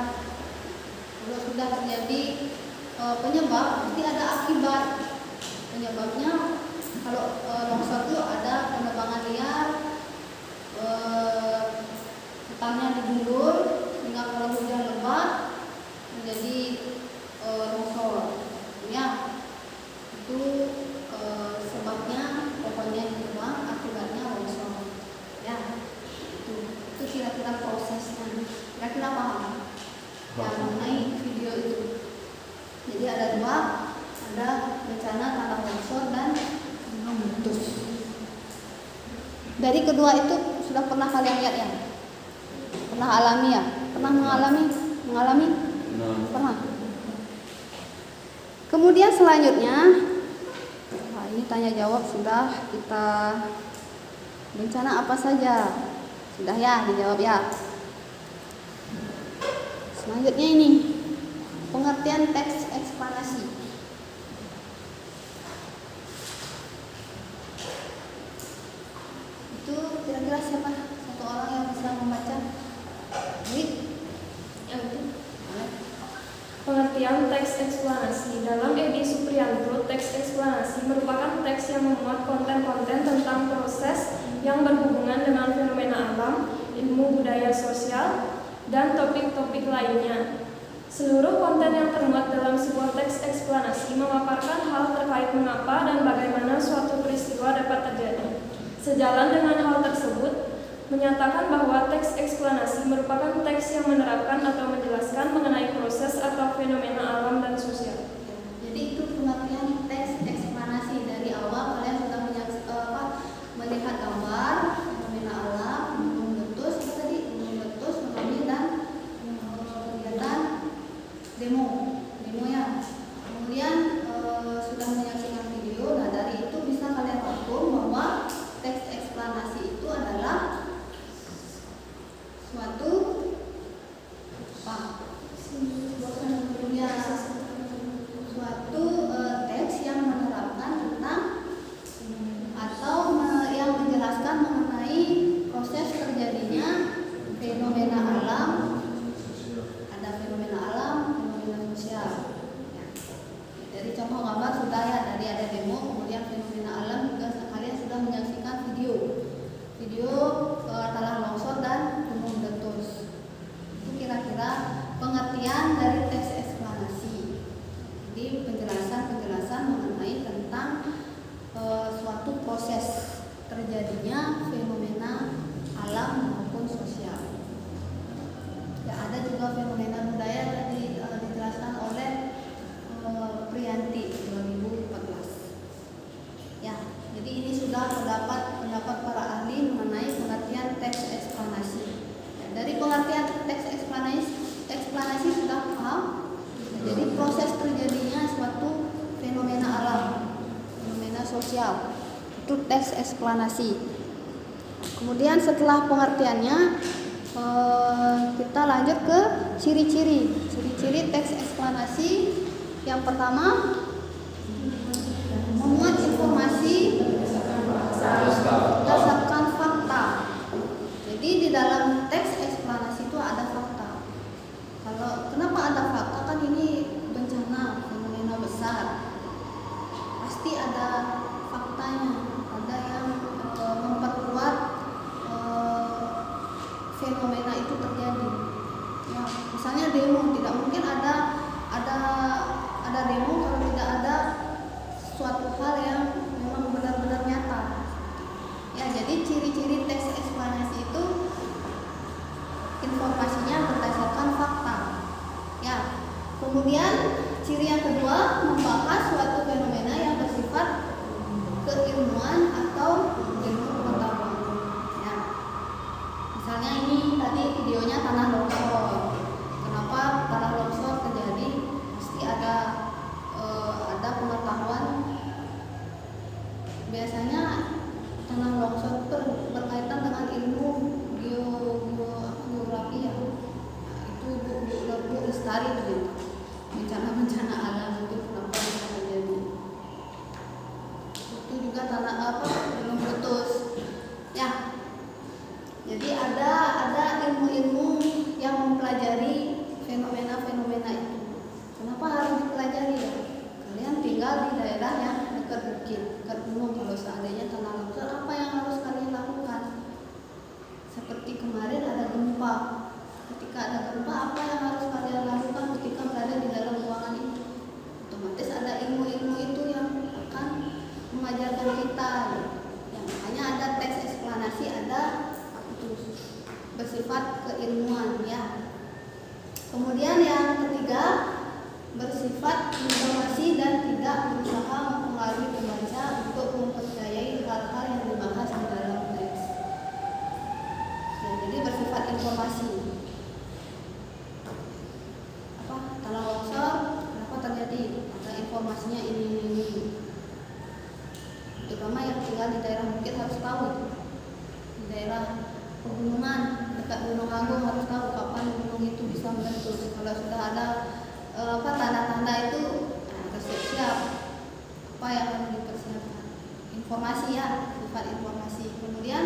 Kalau sudah terjadi penyebab, pasti ada akibat. Penyebabnya kalau longsor itu ada penebangan liar, hutannya digundul, sehingga kalau hujan lebat menjadi longsor. Ya, itu sebabnya pohonnya ditebang, akibatnya longsor. Ya, itu kira-kira prosesnya. Kira-kira paham? Ya, mengenai video itu. Jadi ada dua, ada bencana tanah longsor dan gunung meletus. Dari kedua itu sudah pernah kalian lihat ya? Pernah alami ya? Pernah mengalami? Pernah. Kemudian selanjutnya, ini tanya jawab sudah kita. Bencana apa saja? Sudah ya, dijawab ya. Selanjutnya ini pengertian teks eksplanasi. Itu kira-kira siapa? Satu orang yang bisa membaca? Yang itu. Pengertian teks eksplanasi. Dalam Edi Supriyanto, teks eksplanasi merupakan teks yang memuat konten-konten tentang proses yang berhubungan dengan fenomena alam, ilmu budaya sosial, dan topik-topik lainnya. Seluruh konten yang termuat dalam sebuah teks eksplanasi memaparkan hal terkait mengapa dan bagaimana suatu peristiwa dapat terjadi. Sejalan dengan hal tersebut, menyatakan bahwa teks eksplanasi merupakan teks yang menerapkan atau menjelaskan mengenai proses atau fenomena alam dan sosial. Jadi itu pengertian teks eksplanasi. Dari awal kalian sudah melihat gambar fenomena alam, gunung meletus, tsunami dan kegiatan demo ya. Kemudian sudah menyaksikan video. Nah dari itu bisa kalian rangkum bahwa teks eksplanasi itu adalah suatu teks yang menerapkan tentang atau yang menjelaskan mengenai proses terjadinya fenomena alam. Ada fenomena alam, fenomena sosial. Dari contoh gambar sudah ya, dari ada demo, kemudian fenomena alam juga kalian sudah menyaksikan video tanah longsor dan gunung meletus. Itu kira-kira pengertian dari teks eksplanasi. Jadi penjelasan mengenai tentang suatu proses terjadinya fenomena alam maupun sosial. Ya, ada juga fenomena budaya tadi dijelaskan oleh Priyanti 2014. Ya, jadi ini sudah pendapat para ahli mengenai pengertian teks eksplanasi. Ya, dari pengertian teks eksplanasi sudah paham. Jadi proses terjadinya suatu fenomena alam, fenomena sosial, itu teks eksplanasi. Kemudian setelah pengertiannya kita lanjut ke ciri-ciri teks eksplanasi. Yang pertama, memuat informasi berdasarkan fakta. Jadi di dalam teks eksplanasi itu ada fakta. Kenapa ada fakta? Kan ini bencana, fenomena besar. Pasti ada faktanya, ada yang fenomena itu terjadi. Ya, misalnya demo, tidak mungkin ada demo kalau tidak ada suatu hal yang memang benar-benar nyata. Ya, jadi ciri-ciri teks eksplanasi itu informasinya berdasarkan fakta. Ya, kemudian ciri yang kedua membahas suatu fenomena yang bersifat keilmuan atau ilmu pengetahuan. Ya, misalnya ini tadi videonya tanah longsor. Kenapa tanah longsor terjadi? Pasti ada pengetahuan. Biasanya tanah longsor berkaitan dengan ilmu geografi ya. Itu Bu Lestari itu bencana alam itu kenapa bisa terjadi. Itu juga tanah belum putus. Ya. Jadi ada ilmu-ilmu yang mempelajari fenomena-fenomena itu. Kenapa harus dipelajari ya? Kalian tinggal di daerah yang dekat bukit, dekat gunung. Kalau seandainya tanah longsor, apa yang harus kalian lakukan? Seperti kemarin ada gempa. Ketika ada gempa, apa yang harus kalian lakukan ketika berada di dalam ruangan itu? Otomatis ada ilmu-ilmu itu yang akan mengajarkan kita. Ya, makanya ada teks eksplanasi, ada itu bersifat keilmuan ya. Kemudian yang ketiga bersifat informasi dan tidak berusaha mempengaruhi pembaca untuk mempercayai hal-hal yang dibahas di dalam teks. Ya, jadi bersifat informasi. Tanah longsor, kenapa terjadi? Ada informasinya ini. Terutama yang tinggal di daerah bukit harus tahu itu. Di daerah pegunungan dekat Gunung Agung harus tahu kapan gunung itu bisa meletus. Kalau sudah ada tanda-tanda itu harus siap. Apa yang harus dipersiapkan? Informasi ya, sifat informasi. Kemudian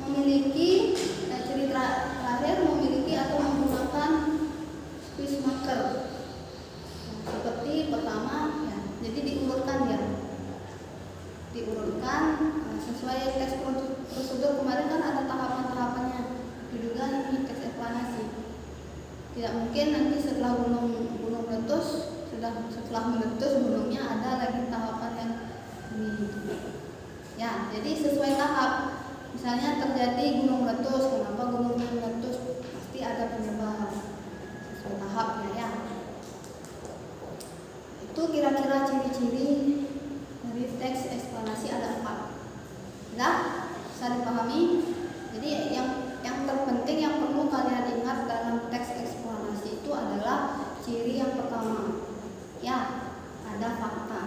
memiliki ciri terakhir memiliki atau menggunakan space marker. Seperti pertama ya, jadi diurutkan ya. Diurutkan sesuai teks prosedur kemarin kan ada tahapan-tahapannya. Itu juga ini teks eksplanasi. Tidak mungkin nanti setelah gunung meletus, setelah meletus gunungnya ada lagi tahapan yang ini. Ya, jadi sesuai tahap. Misalnya terjadi gunung meletus, kenapa gunungnya meletus? Pasti ada penyebab. Sesuai tahapnya ya. Itu kira-kira ciri-ciri dari teks eksplanasi ada 4. Nah, bisa dipahami? Jadi yang terpenting yang perlu kalian ingat dalam teks eksplanasi itu adalah ciri yang pertama. Ya, ada fakta.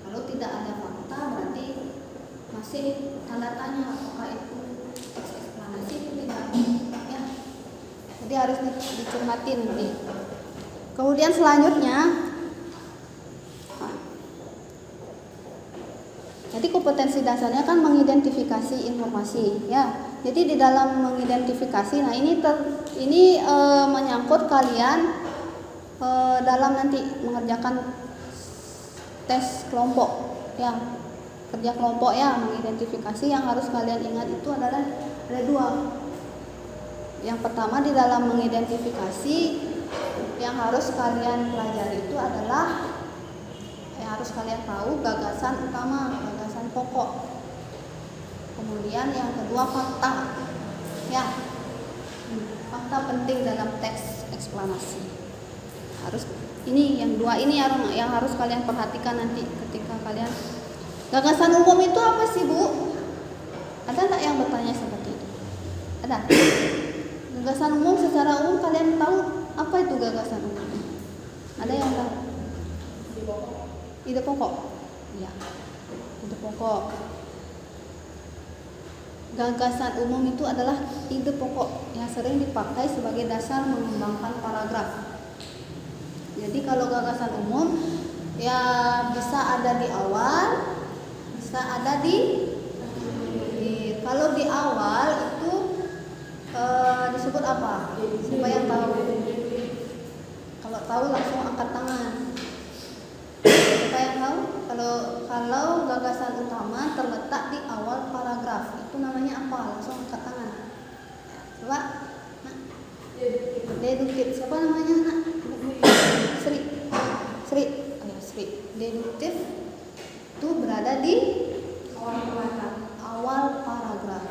Kalau tidak ada fakta berarti masih tanda tanya apakah itu teks eksplanasi itu tidak. Ya. Jadi harus dicermati nanti. Kemudian selanjutnya, jadi kompetensi dasarnya kan mengidentifikasi informasi, ya. Jadi di dalam mengidentifikasi, nah ini menyangkut kalian dalam nanti mengerjakan tes kelompok, ya, kerja kelompok ya, mengidentifikasi yang harus kalian ingat itu adalah ada 2. Yang pertama di dalam mengidentifikasi yang harus kalian pelajari itu adalah yang harus kalian tahu gagasan utama, gagasan pokok. Kemudian yang kedua fakta. Ya. Fakta penting dalam teks eksplanasi. Harus ini yang 2 ini yang harus kalian perhatikan nanti ketika kalian. Gagasan umum itu apa sih, Bu? Ada enggak yang bertanya seperti itu? Ada. Gagasan umum secara umum kalian tahu apa itu gagasan umum? Ada yang tahu? Ide pokok. Ya. Ide pokok. Gagasan umum itu adalah ide pokok yang sering dipakai sebagai dasar mengembangkan paragraf. Jadi kalau gagasan umum ya bisa ada di awal, bisa ada di kalau di awal itu disebut apa? Siapa yang tahu? Kalau tahu langsung angkat tangan. Siapa yang tahu? Kalau gagasan utama terletak di awal paragraf, itu namanya apa? Langsung angkat tangan. Coba, nak. Deduktif. Siapa namanya, nak? Sri. Ayo, Sri. Deduktif itu berada di awal paragraf.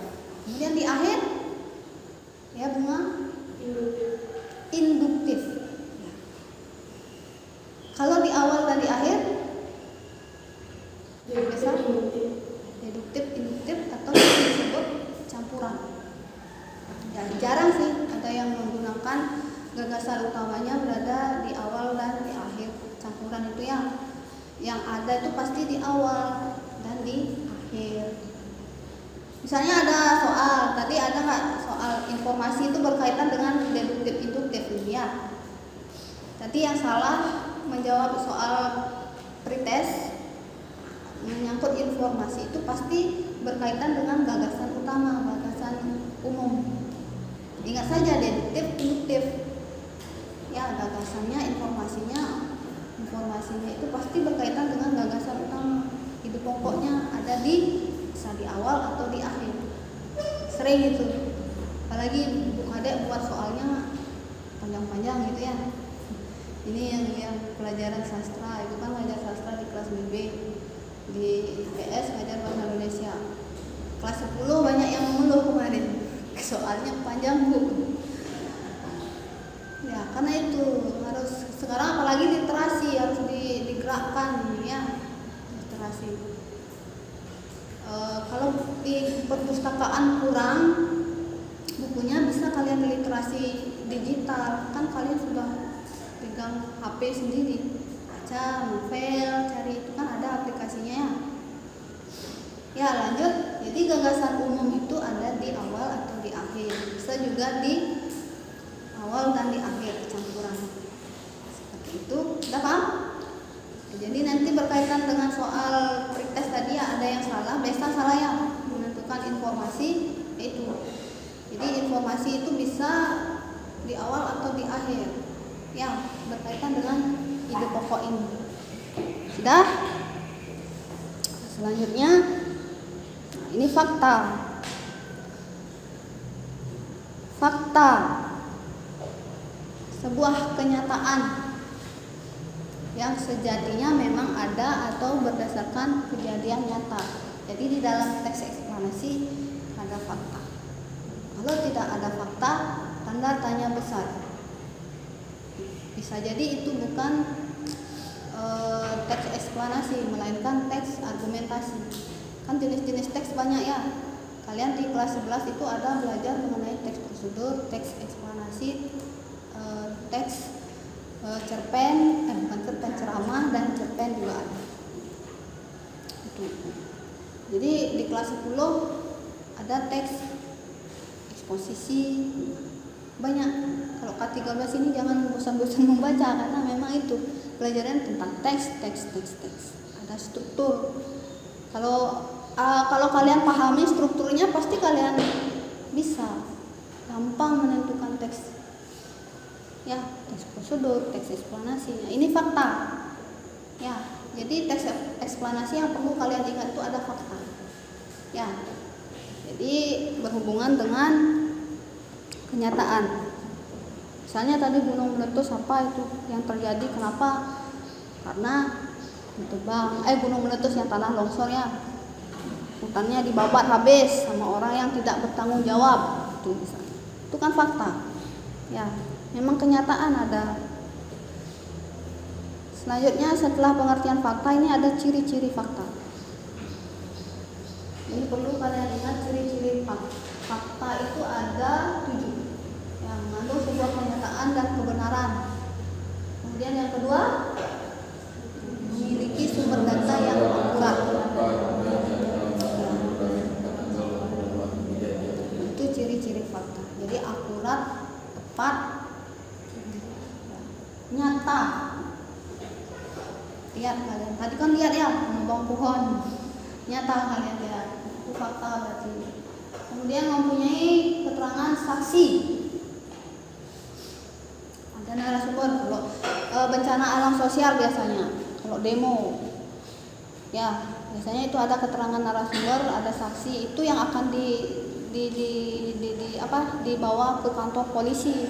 Kemudian di akhir, ya Bunga, induktif. Ya. Kalau di awal dan di akhir, biasa deduktif, induktif, atau disebut campuran. Ya, jarang sih ada yang menggunakan gagasan utamanya berada di awal dan di akhir. Campuran itu yang ada itu pasti di awal dan di akhir. Misalnya ada soal, tadi ada nggak soal informasi itu berkaitan dengan deduktif induktif ya. Tadi yang salah menjawab soal pretest menyangkut informasi itu pasti berkaitan dengan gagasan utama, gagasan umum. Ingat saja deduktif induktif. Ya, gagasannya, informasinya itu pasti berkaitan dengan gagasan utama. Ide pokoknya ada bisa di awal atau di akhir. Sering gitu. Apalagi Bu Kadek buat soalnya panjang-panjang gitu ya. Ini yang pelajaran sastra, itu kan ngajar sastra di kelas BB, di IPS ngajar bahasa Indonesia. Kelas 10 banyak yang mengeluh kemarin. Soalnya panjang, Bu. Ya, karena itu harus sekarang apalagi literasi harus digerakkan ya, literasi. Kalau di perpustakaan kurang bukunya, bisa kalian di literasi digital, kan kalian sudah pegang HP sendiri, baca novel, cari, itu kan ada aplikasinya ya. Ya, lanjut. Jadi gagasan umum itu ada di awal atau di akhir, bisa juga di awal dan di akhir, campuran. Seperti itu, udah paham? Jadi nanti berkaitan dengan soal pretest tadi ya, ada yang salah, biasa salah ya, menentukan informasi itu. Jadi informasi itu bisa di awal atau di akhir. Ya, berkaitan dengan ide pokok ini. Sudah? Selanjutnya, nah ini fakta. Fakta, sebuah kenyataan yang sejatinya memang ada atau berdasarkan kejadian nyata. Jadi di dalam teks eksplanasi ada fakta. Kalau tidak ada fakta, tanda tanya besar. Bisa jadi itu bukan teks eksplanasi, melainkan teks argumentasi. Kan jenis-jenis teks banyak ya. Kalian di kelas 11 itu ada belajar mengenai teks prosedur, teks eksplanasi, teks cerpen, bukan cerpen, ceramah, dan cerpen juga ada. Itu. Jadi di kelas 10 ada teks eksposisi banyak. Kalau K13 ini jangan bosan-bosan membaca, karena memang itu pelajaran tentang teks. Ada struktur. Kalau kalian pahami strukturnya, pasti kalian bisa gampang menentukan teks. Ya, teks prosedur, teks eksplanasi. Nah, ini fakta. Ya, jadi teks eksplanasi yang perlu kalian ingat itu ada fakta. Ya. Jadi berhubungan dengan kenyataan. Misalnya tadi gunung meletus, apa itu yang terjadi, kenapa? Karena ditebang, gunung meletus yang tanah longsor ya. Hutannya dibabat habis sama orang yang tidak bertanggung jawab. Itu misalnya. Itu kan fakta. Ya. Memang kenyataan ada. Selanjutnya setelah pengertian fakta, ini ada ciri-ciri fakta. Ini perlu kalian ingat ciri-ciri fakta. Fakta itu ada 7 yang mengandung sebuah kenyataan dan kebenaran. Kemudian yang kedua, memiliki sumber data yang akurat. Itu ciri-ciri fakta. Jadi akurat, tepat, nyata. Lihat kalian, tadi kan lihat ya, menebang pohon, nyata kalian lihat, itu fakta berarti. Kemudian mempunyai keterangan saksi. Ada narasumber. Kalau bencana alam sosial biasanya, kalau demo, ya biasanya itu ada keterangan narasumber, ada saksi, itu yang akan dibawa ke kantor polisi,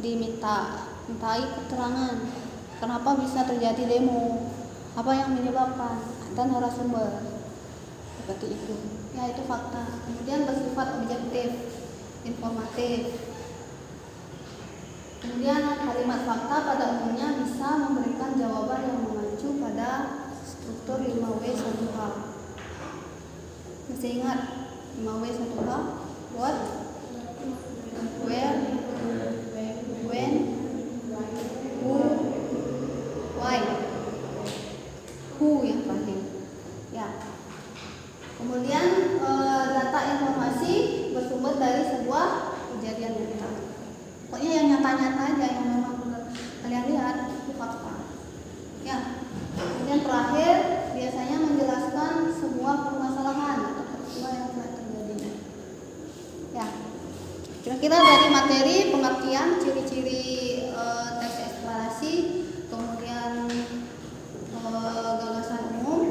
dimintai keterangan kenapa bisa terjadi demo, apa yang menyebabkan, dan narasumber seperti itu. Ya, itu fakta. Kemudian bersifat objektif, informatif. Kemudian kalimat fakta pada umumnya bisa memberikan jawaban yang mengacu pada struktur 5W1H. Masih ingat 5W1H? What, where, when, who, why. Who yang terakhir. Ya. Kemudian data informasi bersumber dari sebuah kejadian nyata. Pokoknya yang nyata-nyata aja, yang memang benar kalian lihat itu fakta. Ya. Kemudian terakhir biasanya menjelaskan sebuah permasalahan atau peristiwa yang telah terjadi. Ya. Kira-kira dari materi pengertian ciri-ciri teks eksplanasi, kemudian gagasan umum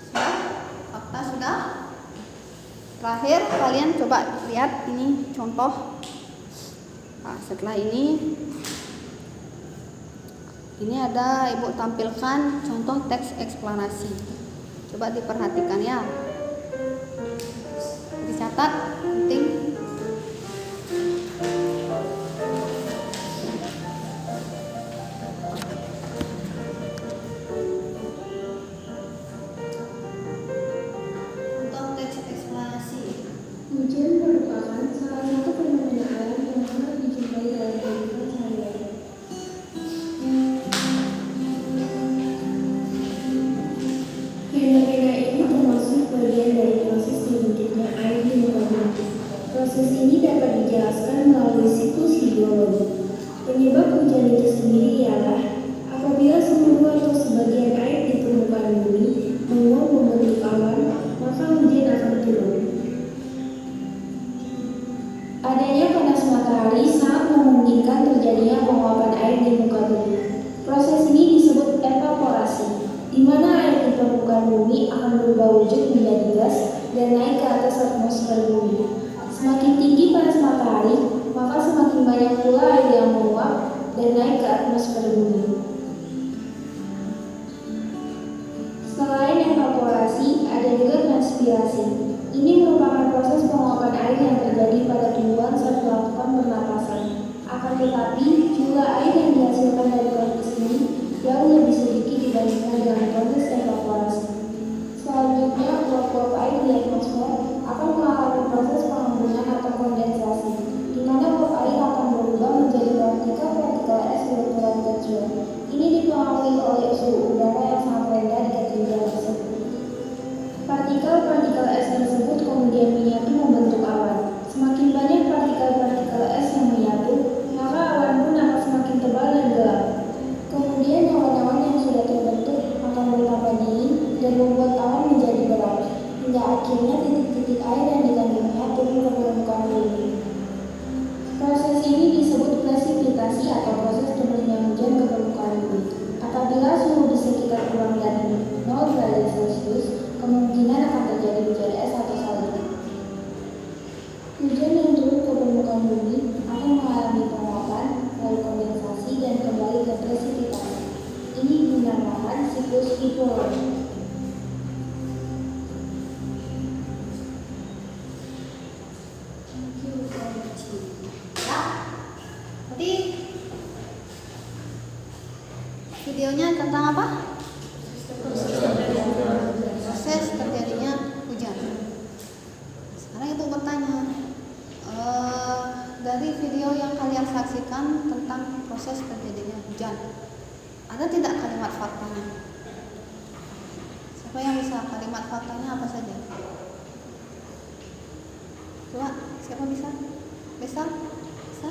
sudah, fakta sudah. Terakhir kalian coba lihat ini contoh. Nah, setelah ini ada Ibu tampilkan contoh teks eksplanasi. Coba diperhatikan ya. Dicatat, penting. Contoh teks eksplanasi. Hujan merupakan salah satu fenomena alam yang sangat dijumpai dalam kehidupan sehari-hari. Fenomena ini termasuk bagian dari proses terbentuknya air di muka bumi. Proses ini dapat dijelaskan melalui siklus hidrologi. Penyebab hujan itu sendiri ialah apabila seluruh atau sebagian air di permukaan bumi menguap membentuk awan, maka hujan akan turun. Adanya panas matahari sangat memungkinkan terjadinya penguapan air di muka bumi. Proses ini disebut evaporasi, di mana air di permukaan bumi akan berubah wujud menjadi gas dan naik ke atas atmosfer bumi. Semakin tinggi panas matahari, maka semakin banyak pula air yang menguap dan naik ke atmosfer bumi. Selain evaporasi, ada juga transpirasi. Ini merupakan proses penguapan air yang terjadi pada tumbuhan saat melakukan pernapasan. Akan tetapi, jumlah air yang dihasilkan dari proses ini jauh lebih sedikit dibandingkan dengan proses evaporasi. Selanjutnya, uap-uap air di atmosfer akan mengalami proses pengambunan atau kondensasi, di mana uap air akan berubah menjadi partikel-partikel es berukuran kecil. Ini dipengaruhi oleh suhu udara yang sangat rendah di ketinggian tersebut. Partikel-partikel es tersebut kemudian menyatu membentuk awan. Semakin banyak partikel-partikel es yang menyatu, maka awan pun akan semakin tebal dan gelap. Kemudian awan-awan yang sudah terbentuk akan bertambah dingin dan membuat awan menjadi berat, hingga akhirnya titik-titik air yang dikandungnya turun ke permukaan bumi. Proses ini disebut presipitasi atau proses turunnya hujan ke permukaan bumi. Apabila suhu di sekitar kurang dari 0 derajat Celcius, kemungkinan akan terjadi hujan es atau salju. Hujan yang turun ke permukaan bumi akan mengalami penguapan, lalu kondensasi, dan kembali ke presipitasi. Ini dinamakan siklus hidrologi. Ya, tadi videonya tentang apa? Proses terjadinya hujan. Sekarang Ibu bertanya, dari video yang kalian saksikan tentang proses terjadinya hujan, ada tidak kalimat faktanya? Siapa yang bisa kalimat faktanya apa saja? Coba, siapa bisa? Bisa? Bisa?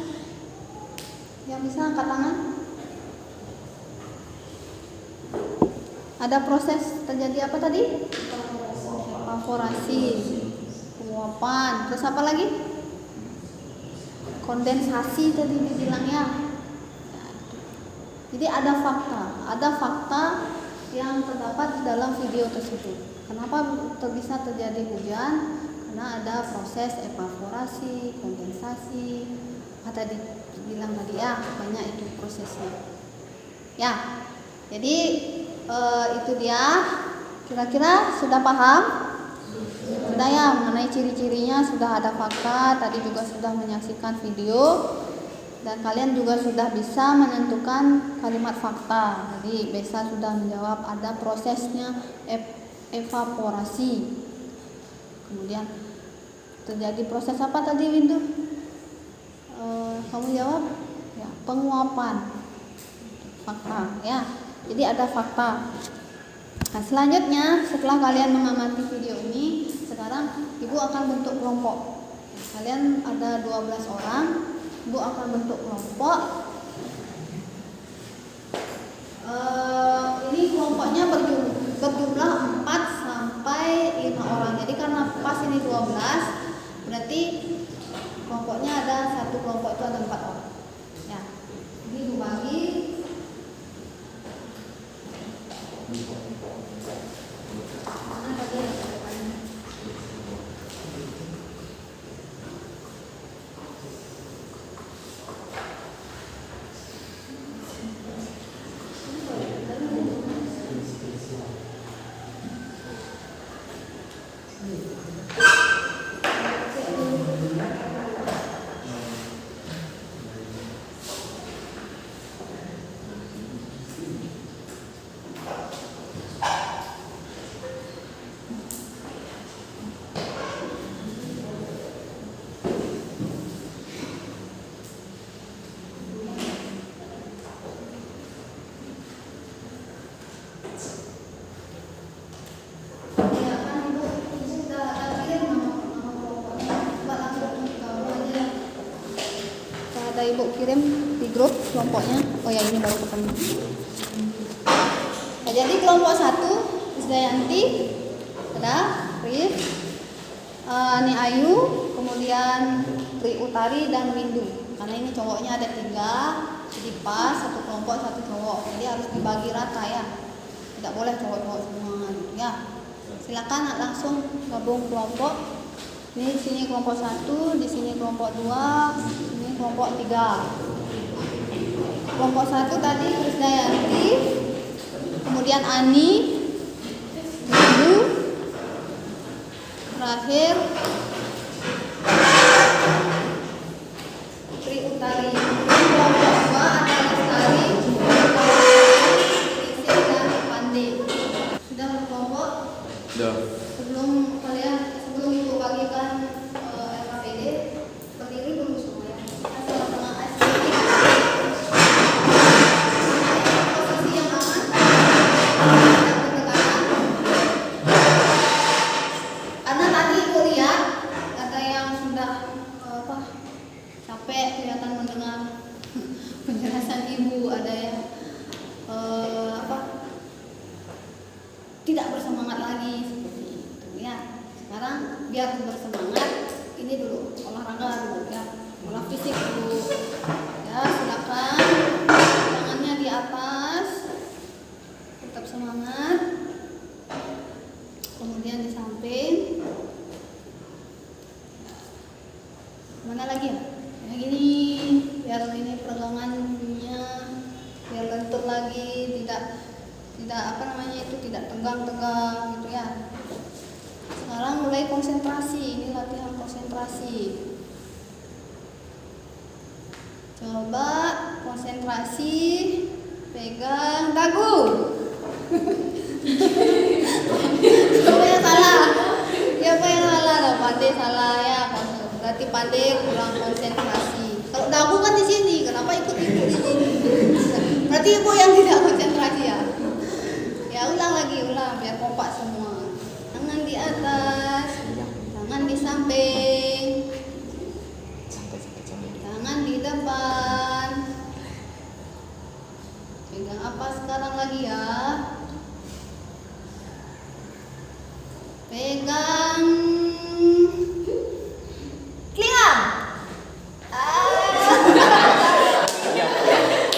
Yang bisa angkat tangan? Ada proses terjadi apa tadi? Evaporasi, penguapan, terus apa lagi? Kondensasi tadi dibilangnya. Jadi ada fakta yang terdapat di dalam video tersebut. Kenapa bisa terjadi hujan? karena ada proses evaporasi, kondensasi, tadi bilang tadi ya, banyak itu prosesnya. Ya, jadi itu dia. Kira-kira sudah paham? Sudah ya, mengenai ciri-cirinya sudah ada fakta, tadi juga sudah menyaksikan video, dan kalian juga sudah bisa menentukan kalimat fakta. Jadi Besa sudah menjawab ada prosesnya evaporasi. Kemudian terjadi proses apa tadi Windu? Kamu jawab? Ya, penguapan. Fakta ya. Jadi ada fakta. Nah, selanjutnya setelah kalian mengamati video ini, sekarang Ibu akan bentuk kelompok. Kalian ada 12 orang, Ibu akan bentuk kelompok. Ini kelompoknya berjumlah 4 sampai 5 orang. Jadi karena pas ini 12, berarti kelompoknya ada satu kelompok itu ada 4 orang. Ya. Ini dibagi. Mana tadi yang depannya? Ibu kirim di grup kelompoknya. Oh ya, ini baru ketemu. Nah, jadi kelompok 1 Isdayanti, ada Rif, ini Ayu, kemudian Tri Utari dan Windu. Karena ini cowoknya ada 3, jadi pas satu kelompok satu cowok. Jadi harus dibagi rata ya. Tidak boleh cowok-cowok semua gitu ya. Silakan langsung gabung kelompok. Ini di sini kelompok 1, di sini kelompok 2, ini kelompok 3. Kelompok 1 tadi Krisdayanti, kemudian Ani, Windu, terakhir Tri Utari. Kelompok 2 ada Lestari, Krisdayanti dan Pandi. Sudah berkelompok? Sudah. Sebelum Ibu bagikan LKPD, berdiri dulu semua ya. Tengah-tengah posisi yang aman, tidak berdekatan. Karena tadi Ibu lihat ada yang sudah capek kelihatan mendengar penjelasan Ibu, ada yang tidak bersemangat lagi seperti itu ya. Sekarang biar bersemangat, ini dulu olahraga dulu ya, olah fisik dulu ya. Silakan tangannya di atas, tetap semangat, kemudian di samping. Mana lagi ya? Kayak gini, biar ini peregangannya biar lentur lagi, tidak tidak tegang-tegang gitu ya. Sekarang mulai konsentrasi, ini latihan konsentrasi. Coba konsentrasi, pegang dagu. Siapa yang salah? Siapa yang salah? Loh, Pade salah ya. Berarti Pade kurang konsentrasi. Kalau dagu kan di sini, kenapa ikut-ikut di sini? Berarti Ibu yang tidak konsentrasi ya. Ya ulang biar kompak semua. Tangan di atas, tangan di samping, tangan di depan. Pegang apa sekarang lagi ya? Pegang telinga.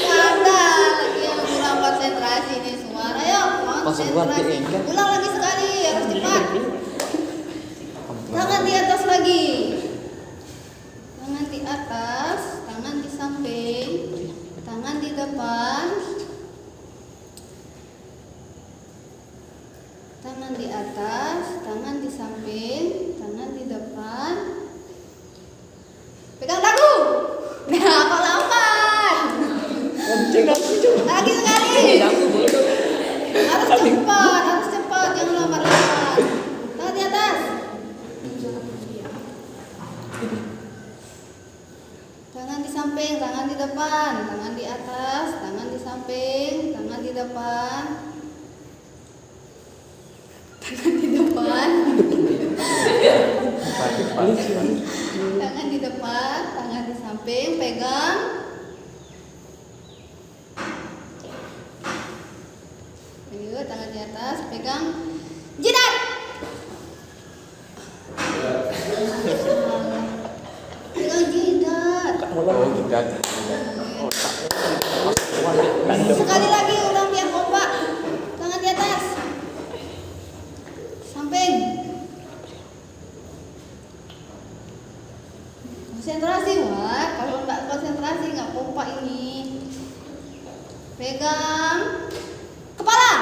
Ada lagi yang kurang konsentrasi nih suara. Ayo konsentrasi. Ulang lagi sekali, harus cepat. samping, tangan di depan, tangan di atas, tangan di samping, tangan di depan, tangan di depan, tangan di depan, tangan di samping, pegang. Ayo, tangan di atas, pegang jidat. Pegang jidat. Oh, jidat. Sekali lagi ulang biar kompak. Tangan di atas. Samping. Konsentrasi, Wak. Kalau nggak konsentrasi nggak kompak ini. Pegang kepala.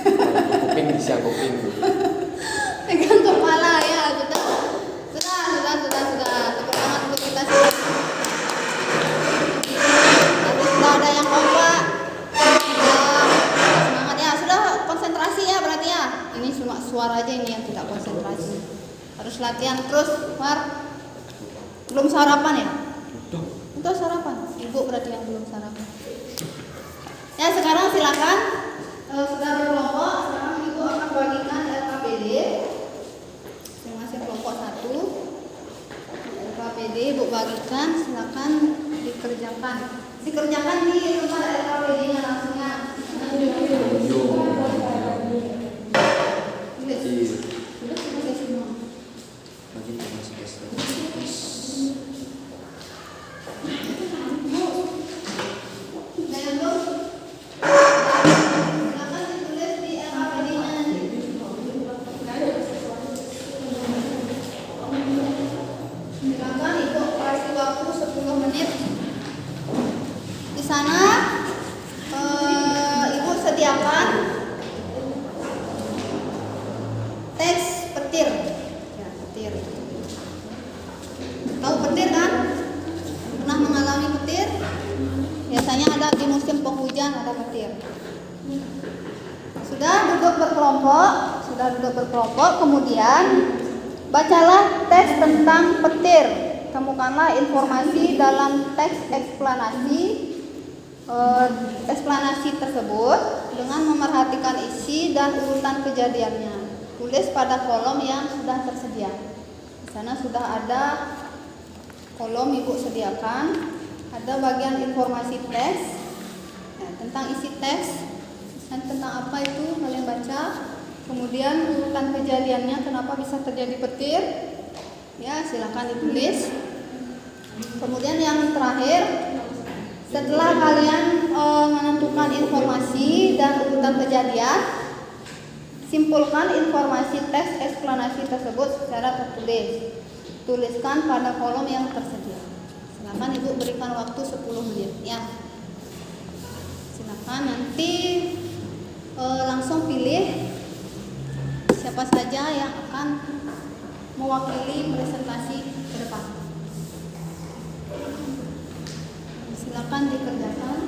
Kuping bisa kuping. Pegang kepala ya. Sudah. Tepuk tangan untuk kita semua. Nanti sudah ada yang kompak. Semangat ya. Sudah konsentrasi ya berarti ya. Ini cuma suara aja ini yang tidak konsentrasi. Harus latihan terus, Mar. Belum sarapan ya? Udah sarapan. Ibu berarti yang belum sarapan. Ya sekarang silakan. Sudah berkelompok. Sekarang ibu akan bagikan LKPD. Masing-masing kelompok 1. LKPD ibu bagikan. Silakan dikerjakan. Dikerjakan di tempat LKPD-nya langsungnya. Tahu petir kan? Pernah mengalami petir? Biasanya ada di musim penghujan ada petir. Sudah duduk berkelompok, kemudian bacalah teks tentang petir. Temukanlah informasi dalam teks eksplanasi tersebut dengan memerhatikan isi dan urutan kejadiannya. Tulis pada kolom yang sudah tersedia. Di sana sudah ada kolom ibu sediakan, ada bagian informasi teks, tentang isi teks dan tentang apa itu kalian baca, kemudian urutan kejadiannya kenapa bisa terjadi petir, ya silakan ditulis. Kemudian yang terakhir, setelah kalian menentukan informasi dan urutan kejadian, simpulkan informasi teks eksplanasi tersebut secara tertulis. Tuliskan pada kolom yang tersedia. Silakan ibu berikan waktu 10 menit ya. Silakan nanti langsung pilih siapa saja yang akan mewakili presentasi ke depan. Silakan dikerjakan.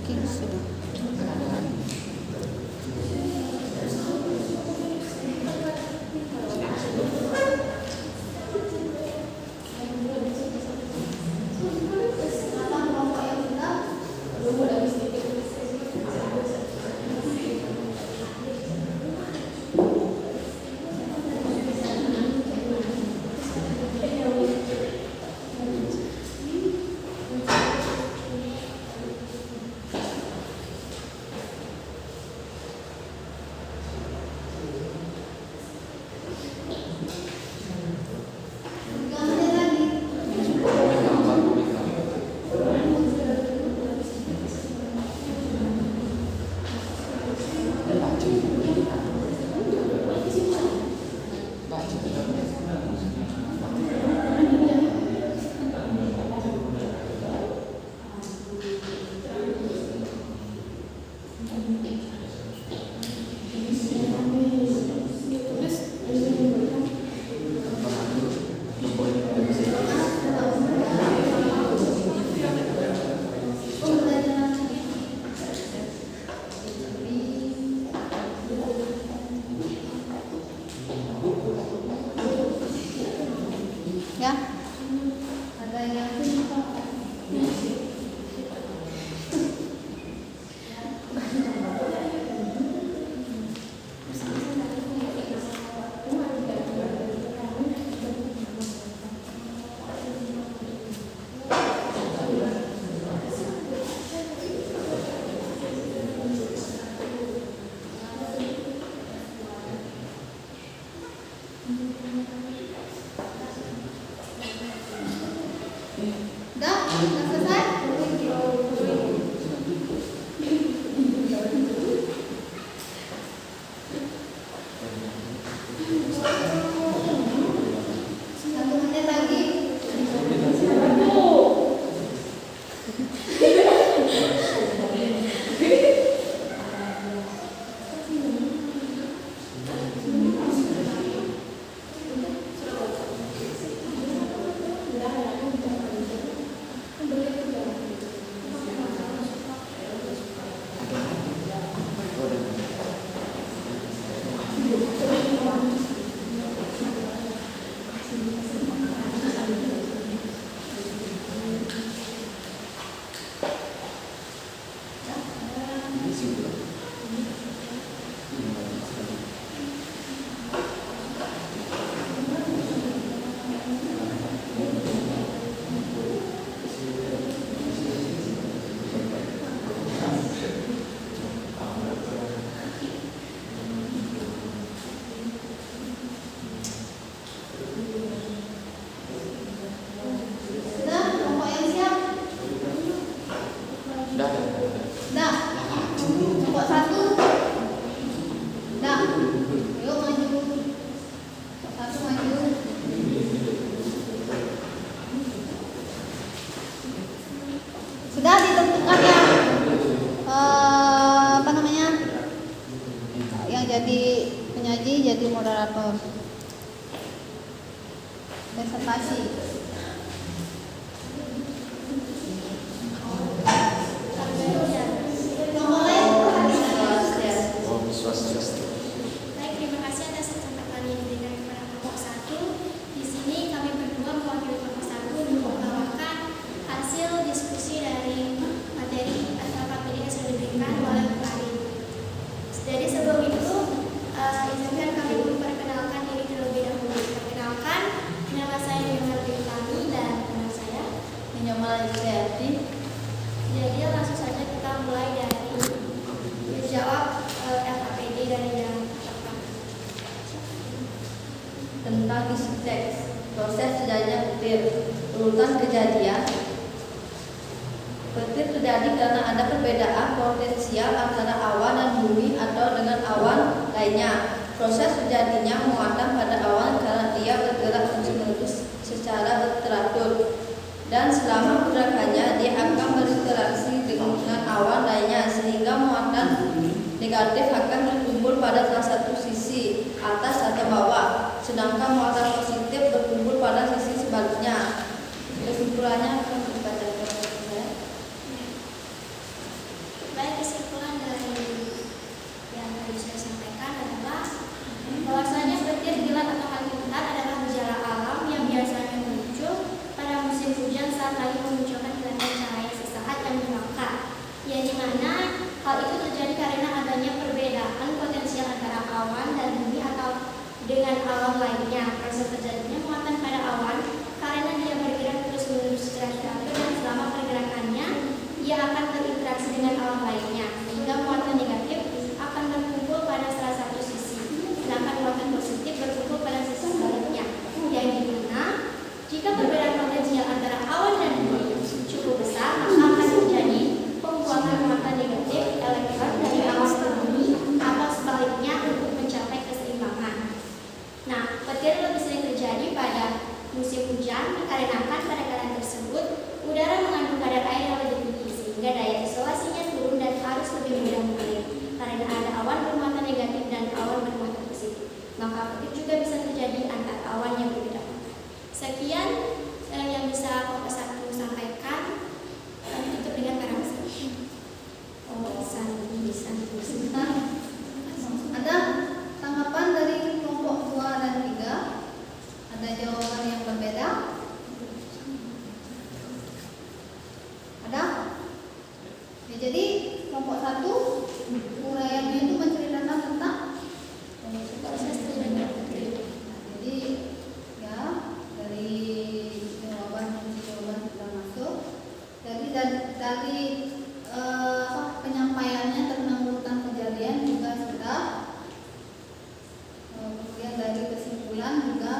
Oke, sudah. Ya, ada yang udah selesai? Satu menit lagi. Sudah, kelompok yang siap? Udah. Dah. Kelompok satu. Dah. Yuk maju. Satu maju. Sudah ditentukan ya. Apa namanya? Yang jadi penyaji jadi moderator. Presentasi. Nomor lain Om Swastiastu. Baik, terima kasih atas kesempatan yang diberikan kepada kelompok 1. Di sini kami berdua mewakili kelompok 1 untuk membawakan hasil diskusi dari materi LKPD yang sudah diberikan oleh kemarin. Jadi sebelum itu, izinkan kami memperkenalkan diri terlebih dahulu. Perkenalkan, nama saya Nyomal Bintani dan teman saya Nyomal Yusayati. Jadi langsung saja kita mulai dari menjawab LKPD dari yang pertama. Tentang isi teks, proses terjadinya petir, urutan kejadian. Petir terjadi karena ada perbedaan potensial antara awan dan bumi atau dengan awan lainnya. Proses terjadinya muatan pada awan karena dia bergerak terus-menerus secara teratur. Dan selama pergerakannya dia akan berinteraksi dengan awan lainnya sehingga muatan negatif akan berkumpul pada salah satu sisi atas atau bawah, sedangkan muatan positif berkumpul pada sisi sebaliknya. Kesimpulannya akan dibacakan oleh saya. lainnya. Proses terjadinya muatan pada awan karena dia bergerak terus-menerus secara teratur dan selama pergerakannya ia akan berinteraksi dengan awan lainnya, sehingga muatan negatif akan berkumpul pada salah satu sisi, sedangkan muatan positif berkumpul pada sisi sebaliknya. Yang dimana jika perbedaan potensial antara awan dan bumi cukup besar, maka akan terjadi pembuangan muatan negatif elektron dari awan ke bumi atau sebaliknya untuk mencapai keseimbangan. Nah, petir lebih sering terjadi pada musim hujan dikarenakan pada keadaan tersebut udara mengandung kadar air yang lebih tinggi sehingga daya isolasinya turun dan arus lebih mudah mengalir karena ada awan bermuatan negatif dan awan bermuatan positif. Maka petir juga bisa terjadi antara awan yang berbeda. Sekian yang bisa Kelompok 1 sampaikan. Tutup dengan karangan. Ada tanggapan dari kelompok 2 dan 3? Ada jawaban yang berbeda? Ada? Ya, jadi kelompok 1 uraiannya itu menceritakan tentang proses terjadinya petir. Jadi ya dari jawaban sudah masuk. Jadi dari penyampaiannya tentang urutan kejadian juga sudah. Kemudian dari kesimpulan juga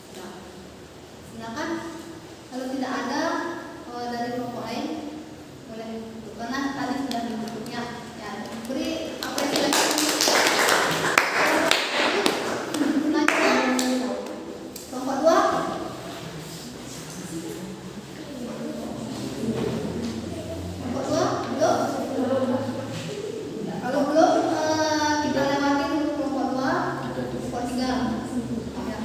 sudah. Silakan kalau tidak ada dari kelompok lain boleh, karena tadi sudah dibukanya. Ya, beri apresiasi. Selanjutnya kelompok 2. Kalau belum kita lewati dulu kelompok 2, kelompok 3. Ya.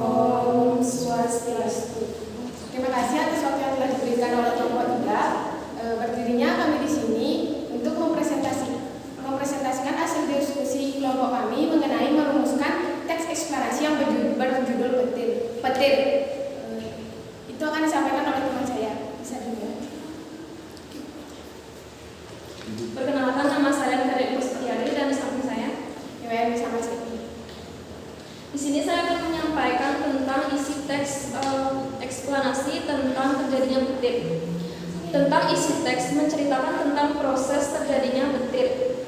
Om Swastiastu. Terima kasih atas waktu yang telah diberikan oleh kelompok 3. Berdirinya kami di sini untuk mempresentasikan hasil diskusi kelompok kami mengenai merumuskan teks eksplorasi yang berjudul petir. Itu akan disampaikan oleh teman saya. Bisa dilihat. Perkenalkan, nama saya Kadek Pustiari dan di samping saya Yoweri bersama Siti. di sini saya akan menyampaikan tentang isi teks eksplanasi tentang terjadinya petir. Tentang isi teks menceritakan tentang proses terjadinya petir.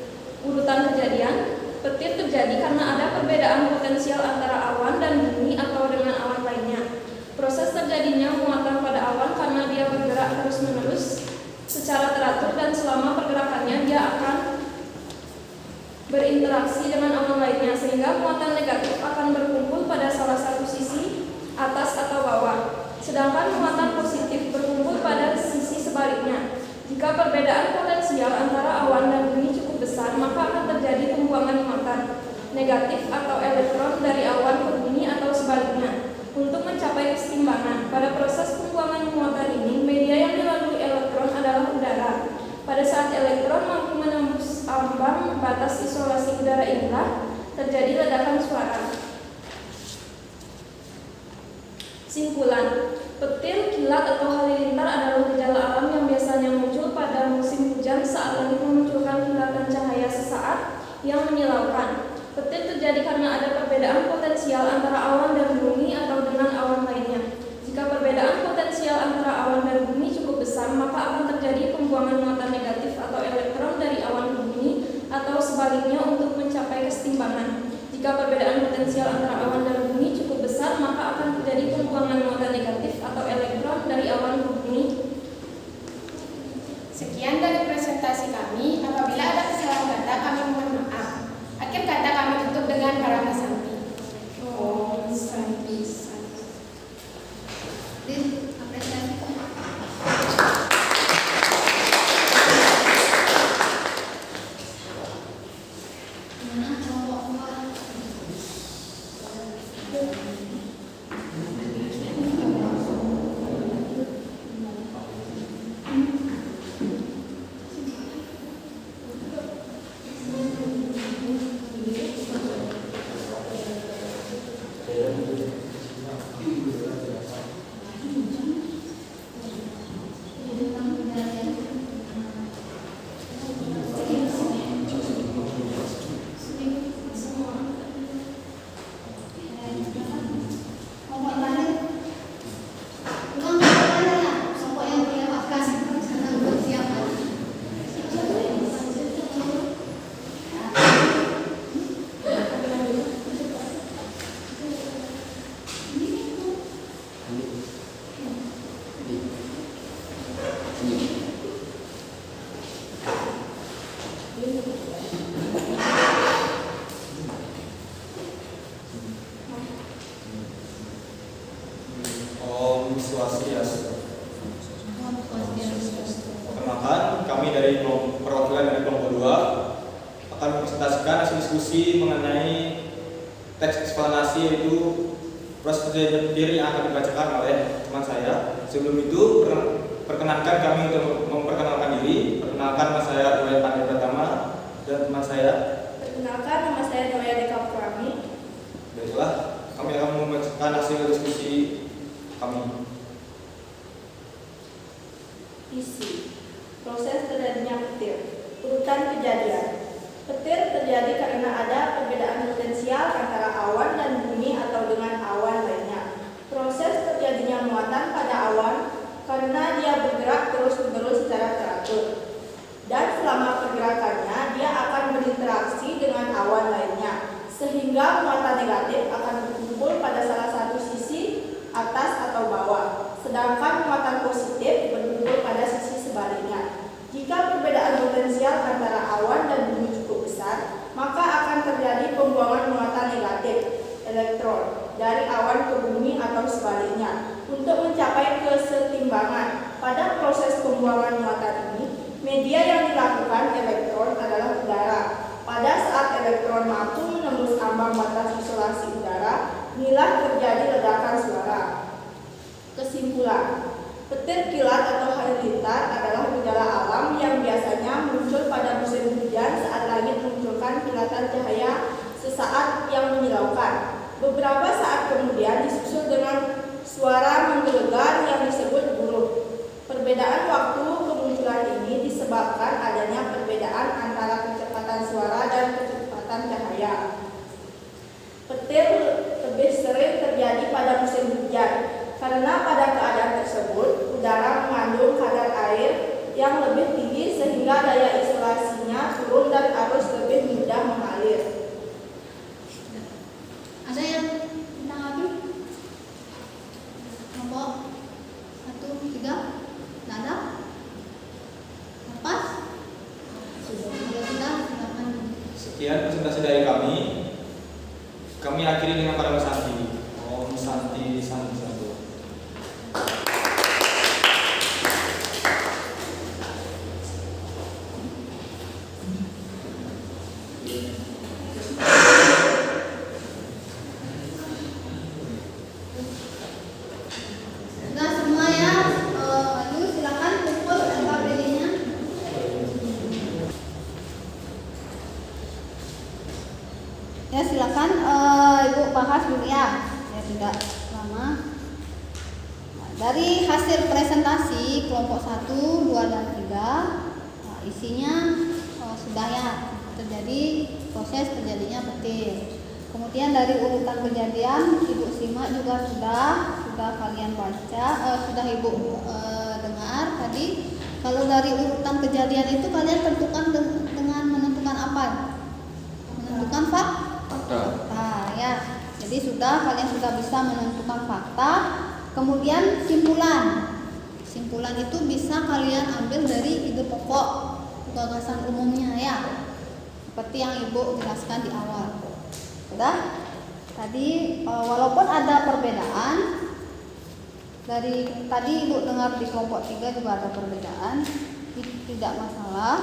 Urutan kejadian, petir terjadi karena ada perbedaan potensial antara awan dan bumi atau dengan awan lainnya. Proses terjadinya muatan pada awan karena dia bergerak terus-menerus secara teratur dan selama pergerakannya dia akan berinteraksi dengan awan lainnya sehingga muatan negatif akan berkumpul pada salah satu sisi, atas atau bawah. Sedangkan muatan positif berkumpul pada sisi sebaliknya. Jika perbedaan potensial antara awan dan bumi cukup besar, maka akan terjadi pembuangan muatan negatif atau elektron dari awan ke bumi atau sebaliknya. Untuk mencapai keseimbangan, pada proses pembuangan muatan ini, media yang dilalui elektron adalah udara. Pada saat elektron mampu menembus ambang batas isolasi udara inilah terjadi ledakan suara. Simpulan, petir, kilat atau halilintar adalah gejala alam yang biasanya muncul pada musim hujan saat langit memunculkan kilatan cahaya sesaat yang menyilaukan. Petir terjadi karena ada perbedaan potensial antara awan dan bumi atau dengan awan lainnya. Jika perbedaan potensial antara awan dan bumi cukup besar, maka akan terjadi pembuangan muatan negatif atau elektron dari awan ke bumi atau sebaliknya untuk mencapai keseimbangan. Jika perbedaan potensial antara awan dan bumi cukup besar, maka akan terjadi pembuangan muatan negatif atau elektron dari awan ke bumi. Sekian dari presentasi kami. Apabila ada kesalahan kata, kami mohon maaf. Akhir kata kami tutup dengan para Santi. Om Santi Santi. Din, apresiasi. Gimana kelompok 2? Swastiastu. Perkenalkan, kami dari perwakilan dari kelompok 2 akan mempresentasikan hasil diskusi mengenai teks eksplanasi, yaitu proses perjanjian berdiri yang akan dibacakan oleh teman saya. Sebelum itu, perkenankan kami untuk memperkenalkan diri. Perkenalkan, nama saya Dwi Pandey Pratama dan teman saya. Perkenalkan, nama saya Dwi Deka Purami. Baiklah, kami akan membacakan hasil diskusi kami. Isi proses terjadinya petir. Urutan kejadian. Petir terjadi karena ada perbedaan potensial antara awan dan bumi atau dengan awan lainnya. Proses terjadinya muatan pada awan karena dia bergerak terus-menerus secara teratur. Dan selama pergerakannya, dia akan berinteraksi dengan awan lainnya, sehingga muatan negatif akan berkumpul pada salah satu sisi atas atau bawah, sedangkan muatan positif berkumpul pada sisi sebaliknya. Jika perbedaan potensial antara awan dan bumi cukup besar, maka akan terjadi pembuangan muatan negatif elektron dari awan ke bumi atau sebaliknya. Untuk mencapai kesetimbangan pada proses pembuangan muatan ini, media yang dilakukan elektron adalah udara. Pada saat elektron mampu menembus ambang batas isolasi udara, inilah terjadi ledakan suara. Kesimpulan, petir kilat atau halilintar adalah gejala alam yang biasanya muncul pada musim hujan saat langit memunculkan kilatan cahaya sesaat yang menyilaukan. Beberapa saat kemudian disusul dengan suara menggelegar yang disebut buruh. Perbedaan waktu kemunculan ini disebabkan adanya perbedaan antara kecepatan suara dan kecepatan cahaya. Petir lebih sering terjadi pada musim hujan, karena pada keadaan tersebut udara mengandung kadar air yang lebih tinggi sehingga daya isolasinya turun dan arus lebih mudah mengalir. Ada yang menanggapi? Kelompok 1, 3? Tidak ada? Lepas? Kalau sudah, silakan. Sekian presentasi dari kami. Kami akhiri dengan para Santi. Om Santi Santi Santi. Sudah semua ya, lalu silakan kumpul LKPD-nya. Ya silakan Ibu bahas dulu ya tidak lama. Nah, dari hasil presentasi kelompok 1, 2, dan 3, isinya sudah ya terjadi proses terjadinya petir. Kemudian dari urutan kejadian Ibu simak juga sudah kalian baca, sudah Ibu dengar tadi. Kalau dari urutan kejadian itu kalian tentukan dengan menentukan apa? Menentukan fakta ya. Jadi kalian sudah bisa menentukan fakta. Kemudian simpulan itu bisa kalian ambil dari ide pokok gagasan umumnya ya, seperti yang Ibu jelaskan di awal. Sudah? Tadi walaupun ada perbedaan, dari tadi Ibu dengar di kelompok 3 juga ada perbedaan, tidak masalah.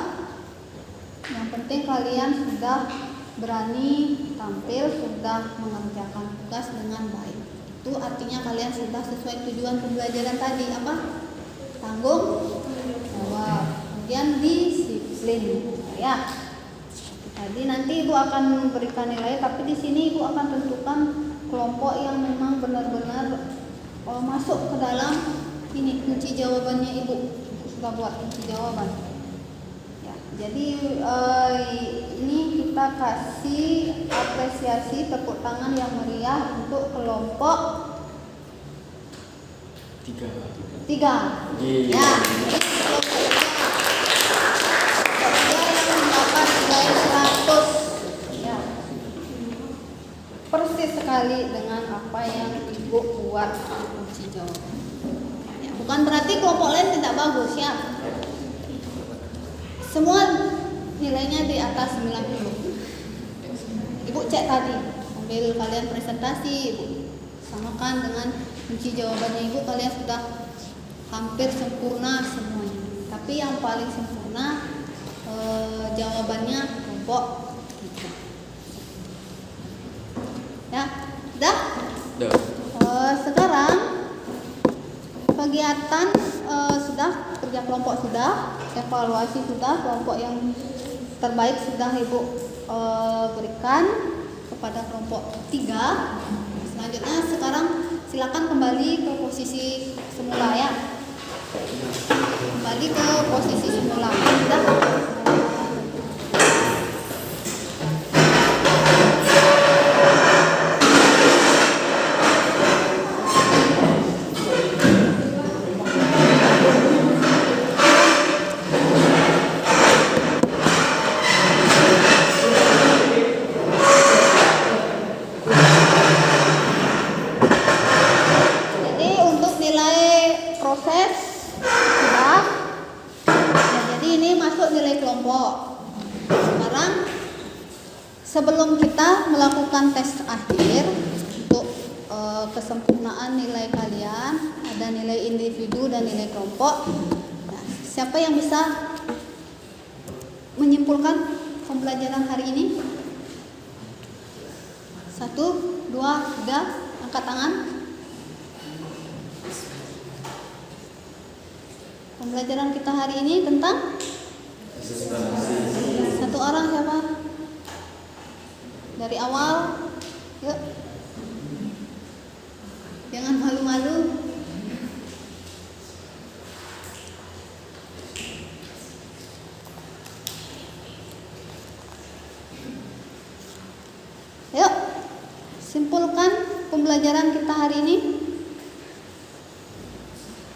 Yang penting kalian sudah berani tampil, sudah mengerjakan tugas dengan baik. Itu artinya kalian sudah sesuai tujuan pembelajaran tadi, apa? Tanggung jawab. Kemudian disiplin ya. Jadi nanti Ibu akan memberikan nilai, tapi di sini Ibu akan tentukan kelompok yang memang benar-benar masuk ke dalam ini kunci jawabannya. Ibu sudah buat kunci jawaban. Ya, jadi ini kita kasih apresiasi tepuk tangan yang meriah untuk kelompok 3. Ya. Ya. Persis sekali dengan apa yang Ibu buat kunci jawaban. Ya, bukan berarti kelompok lain tidak bagus ya. Semua nilainya di atas 90. Ibu cek tadi, sambil kalian presentasi Ibu Samakan dengan kunci jawabannya Ibu, kalian sudah hampir sempurna semuanya. Tapi yang paling sempurna jawabannya kelompok 3. Ya, udah? Sekarang kegiatan sudah, kerja kelompok sudah, evaluasi sudah, kelompok yang terbaik sudah Ibu berikan kepada kelompok 3. Selanjutnya sekarang silakan kembali ke posisi semula ya. Kembali ke posisi semula. Sudah. Sebelum kita melakukan tes akhir untuk kesempurnaan nilai kalian, ada nilai individu dan nilai kelompok. Nah, siapa yang bisa menyimpulkan pembelajaran hari ini? 1, 2, 3, angkat tangan. Pembelajaran kita hari ini tentang satu orang siapa? Dari awal, yuk. Jangan malu-malu. Yuk, simpulkan pembelajaran kita hari ini.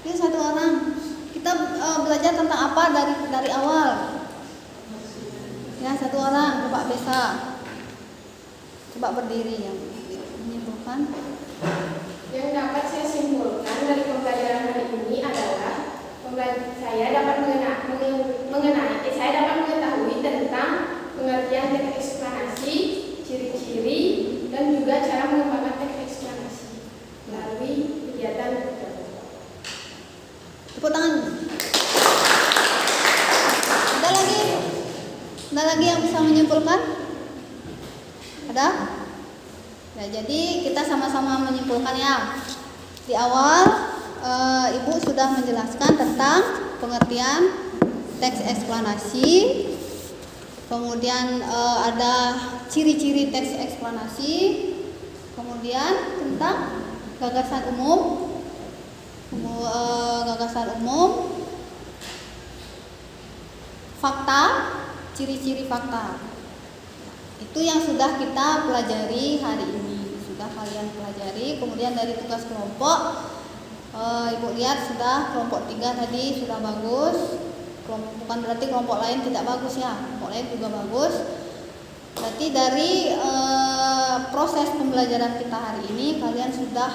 Yuk, satu orang. Kita belajar tentang apa dari awal? Ya, satu orang, coba bisa. Coba berdiri yang menyimpulkan. Yang dapat saya simpulkan dari pembelajaran hari ini adalah saya dapat mengetahui tentang pengertian teks eksplanasi, ciri-ciri, dan juga cara mengembangkan teks eksplanasi melalui kegiatan tertentu. Tepuk tangan. Ada lagi yang bisa menyimpulkan? Ada? Nah, jadi kita sama-sama menyimpulkan ya. Di awal Ibu sudah menjelaskan tentang pengertian teks eksplanasi. Kemudian ada ciri-ciri teks eksplanasi. Kemudian tentang gagasan umum. Fakta, ciri-ciri fakta. Itu yang sudah kita pelajari hari ini, sudah kalian pelajari. Kemudian dari tugas kelompok, Ibu lihat sudah kelompok 3 tadi sudah bagus. Bukan berarti kelompok lain tidak bagus ya, kelompok lain juga bagus. Berarti dari proses pembelajaran kita hari ini, kalian sudah,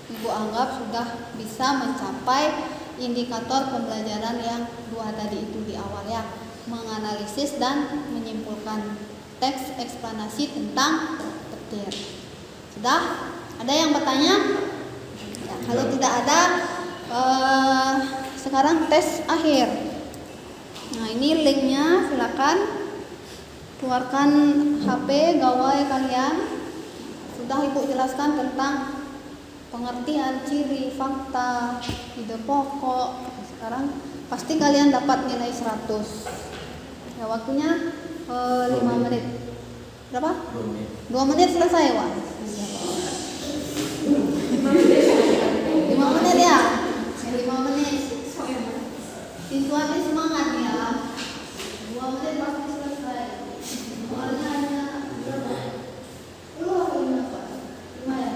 Ibu anggap sudah bisa mencapai indikator pembelajaran yang 2 tadi itu di awal ya, menganalisis dan menyimpulkan teks eksplanasi tentang petir. Sudah? Ada yang bertanya? Ya, kalau tidak ada, sekarang tes akhir. Nah, ini linknya, silakan keluarkan HP gawai kalian. Sudah Ibu jelaskan tentang pengertian, ciri, fakta, ide pokok. Sekarang pasti kalian dapat nilai 100. Ya, waktunya 5 menit. Berapa? 2 menit selesai, Wak. 5 menit ya? 5 menit. Siswanya semangat ya. 2 menit pasti selesai. Soalnya hanya berapa? 10 atau 5 ya?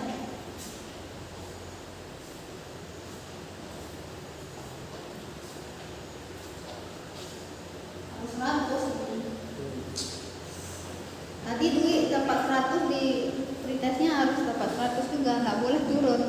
Harus 100. Tadi duit dapat 100 di pretestnya, harus dapat 100 juga, nggak boleh turun.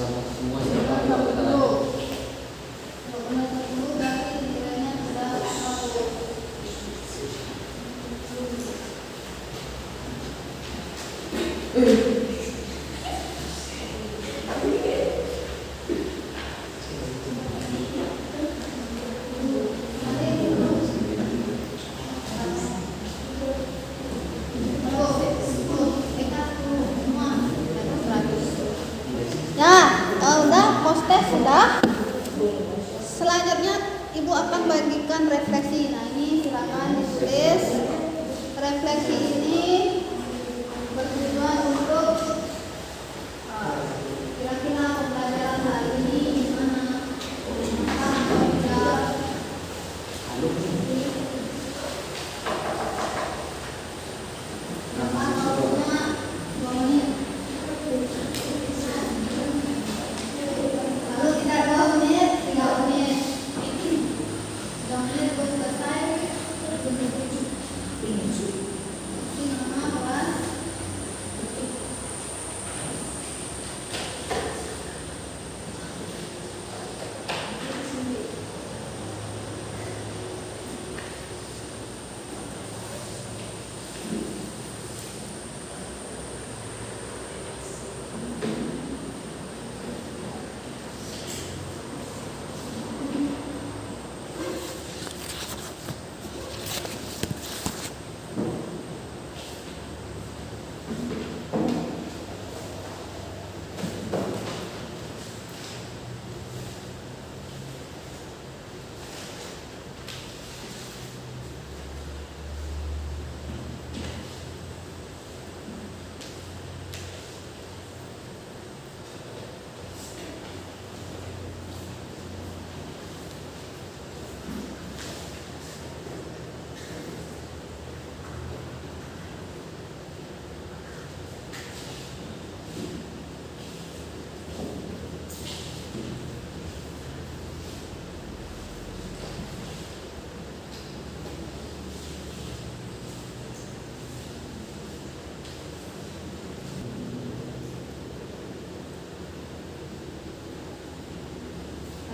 sama semua siapa juga kita lanjut. Berarti nilainya sudah 10. Sudah. Selanjutnya Ibu akan bagikan refleksi. Nah, ini silakan ditulis. Refleksi ini bertujuan untuk kira-kira pembelajaran hari ini gimana? Atau tidak? Waktunya 2 menit. Lalu tidak 2 menit, 3 menit. 3 menit belum selesai. Ini nama kelas.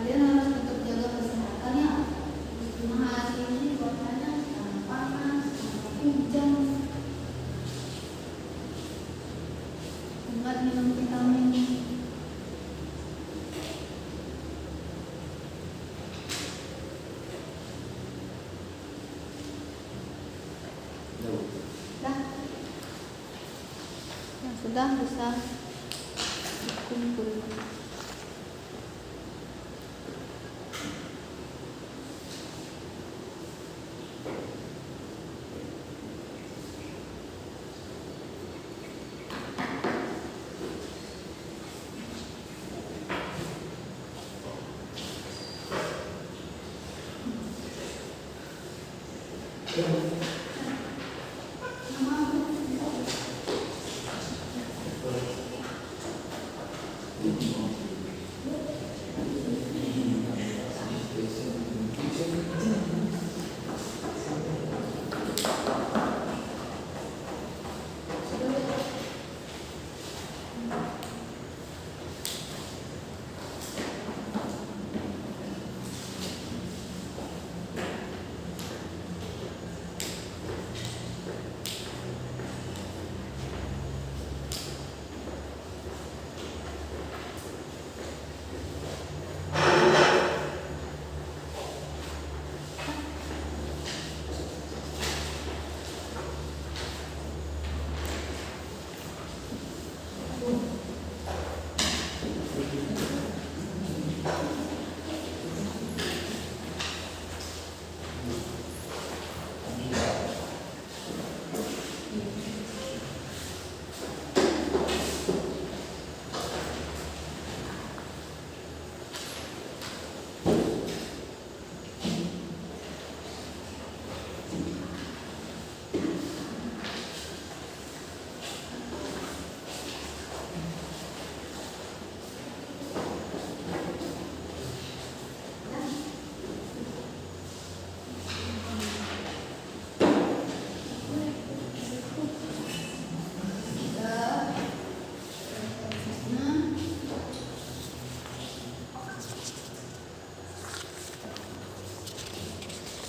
Kalian harus tetap jaga kesehatan ya. Cuma hari ini cuacanya sangat panas, sangat hujan. Sempat minum vitamin. Sudah bisa dikumpul.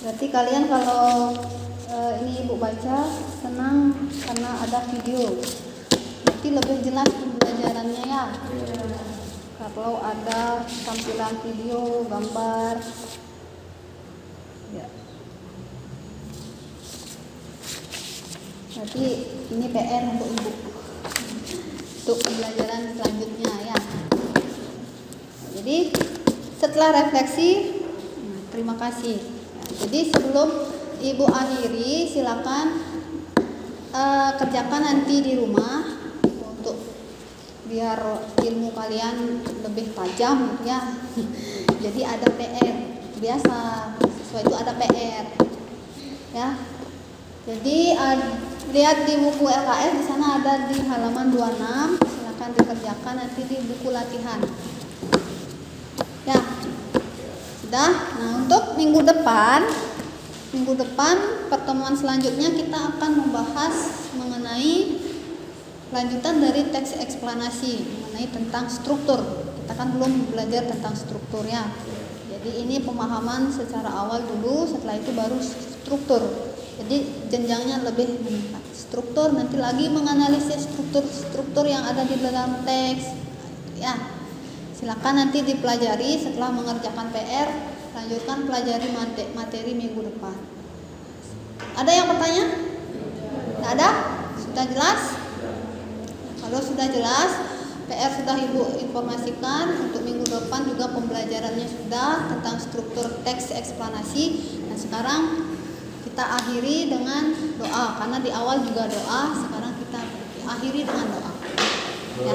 Berarti kalian kalau ini Ibu baca senang karena ada video. Berarti lebih jelas pembelajarannya ya. Kalau ada tampilan video, gambar. Ya. Berarti ini PR untuk Ibu. Untuk pembelajaran selanjutnya ya. Jadi setelah refleksi, terima kasih. Jadi sebelum Ibu akhiri, silakan kerjakan nanti di rumah untuk biar ilmu kalian lebih tajam ya. Jadi ada PR biasa, siswa itu ada PR ya. Jadi lihat di buku LKS di sana ada di halaman 26, silakan dikerjakan nanti di buku latihan. Ya, sudah. Nah, untuk minggu depan pertemuan selanjutnya kita akan membahas mengenai lanjutan dari teks eksplanasi mengenai tentang struktur. Kita kan belum belajar tentang struktur ya. Jadi ini pemahaman secara awal dulu, setelah itu baru struktur. Jadi jenjangnya lebih meningkat. Struktur nanti lagi menganalisis struktur yang ada di dalam teks. Ya. Silakan nanti dipelajari setelah mengerjakan PR, lanjutkan pelajari materi minggu depan. Ada yang bertanya? Tidak ada? Sudah jelas? Kalau sudah jelas, PR sudah Ibu informasikan, untuk minggu depan juga pembelajarannya sudah tentang struktur teks eksplanasi. Nah, sekarang kita akhiri dengan doa, karena di awal juga doa, sekarang kita akhiri dengan doa. Ya.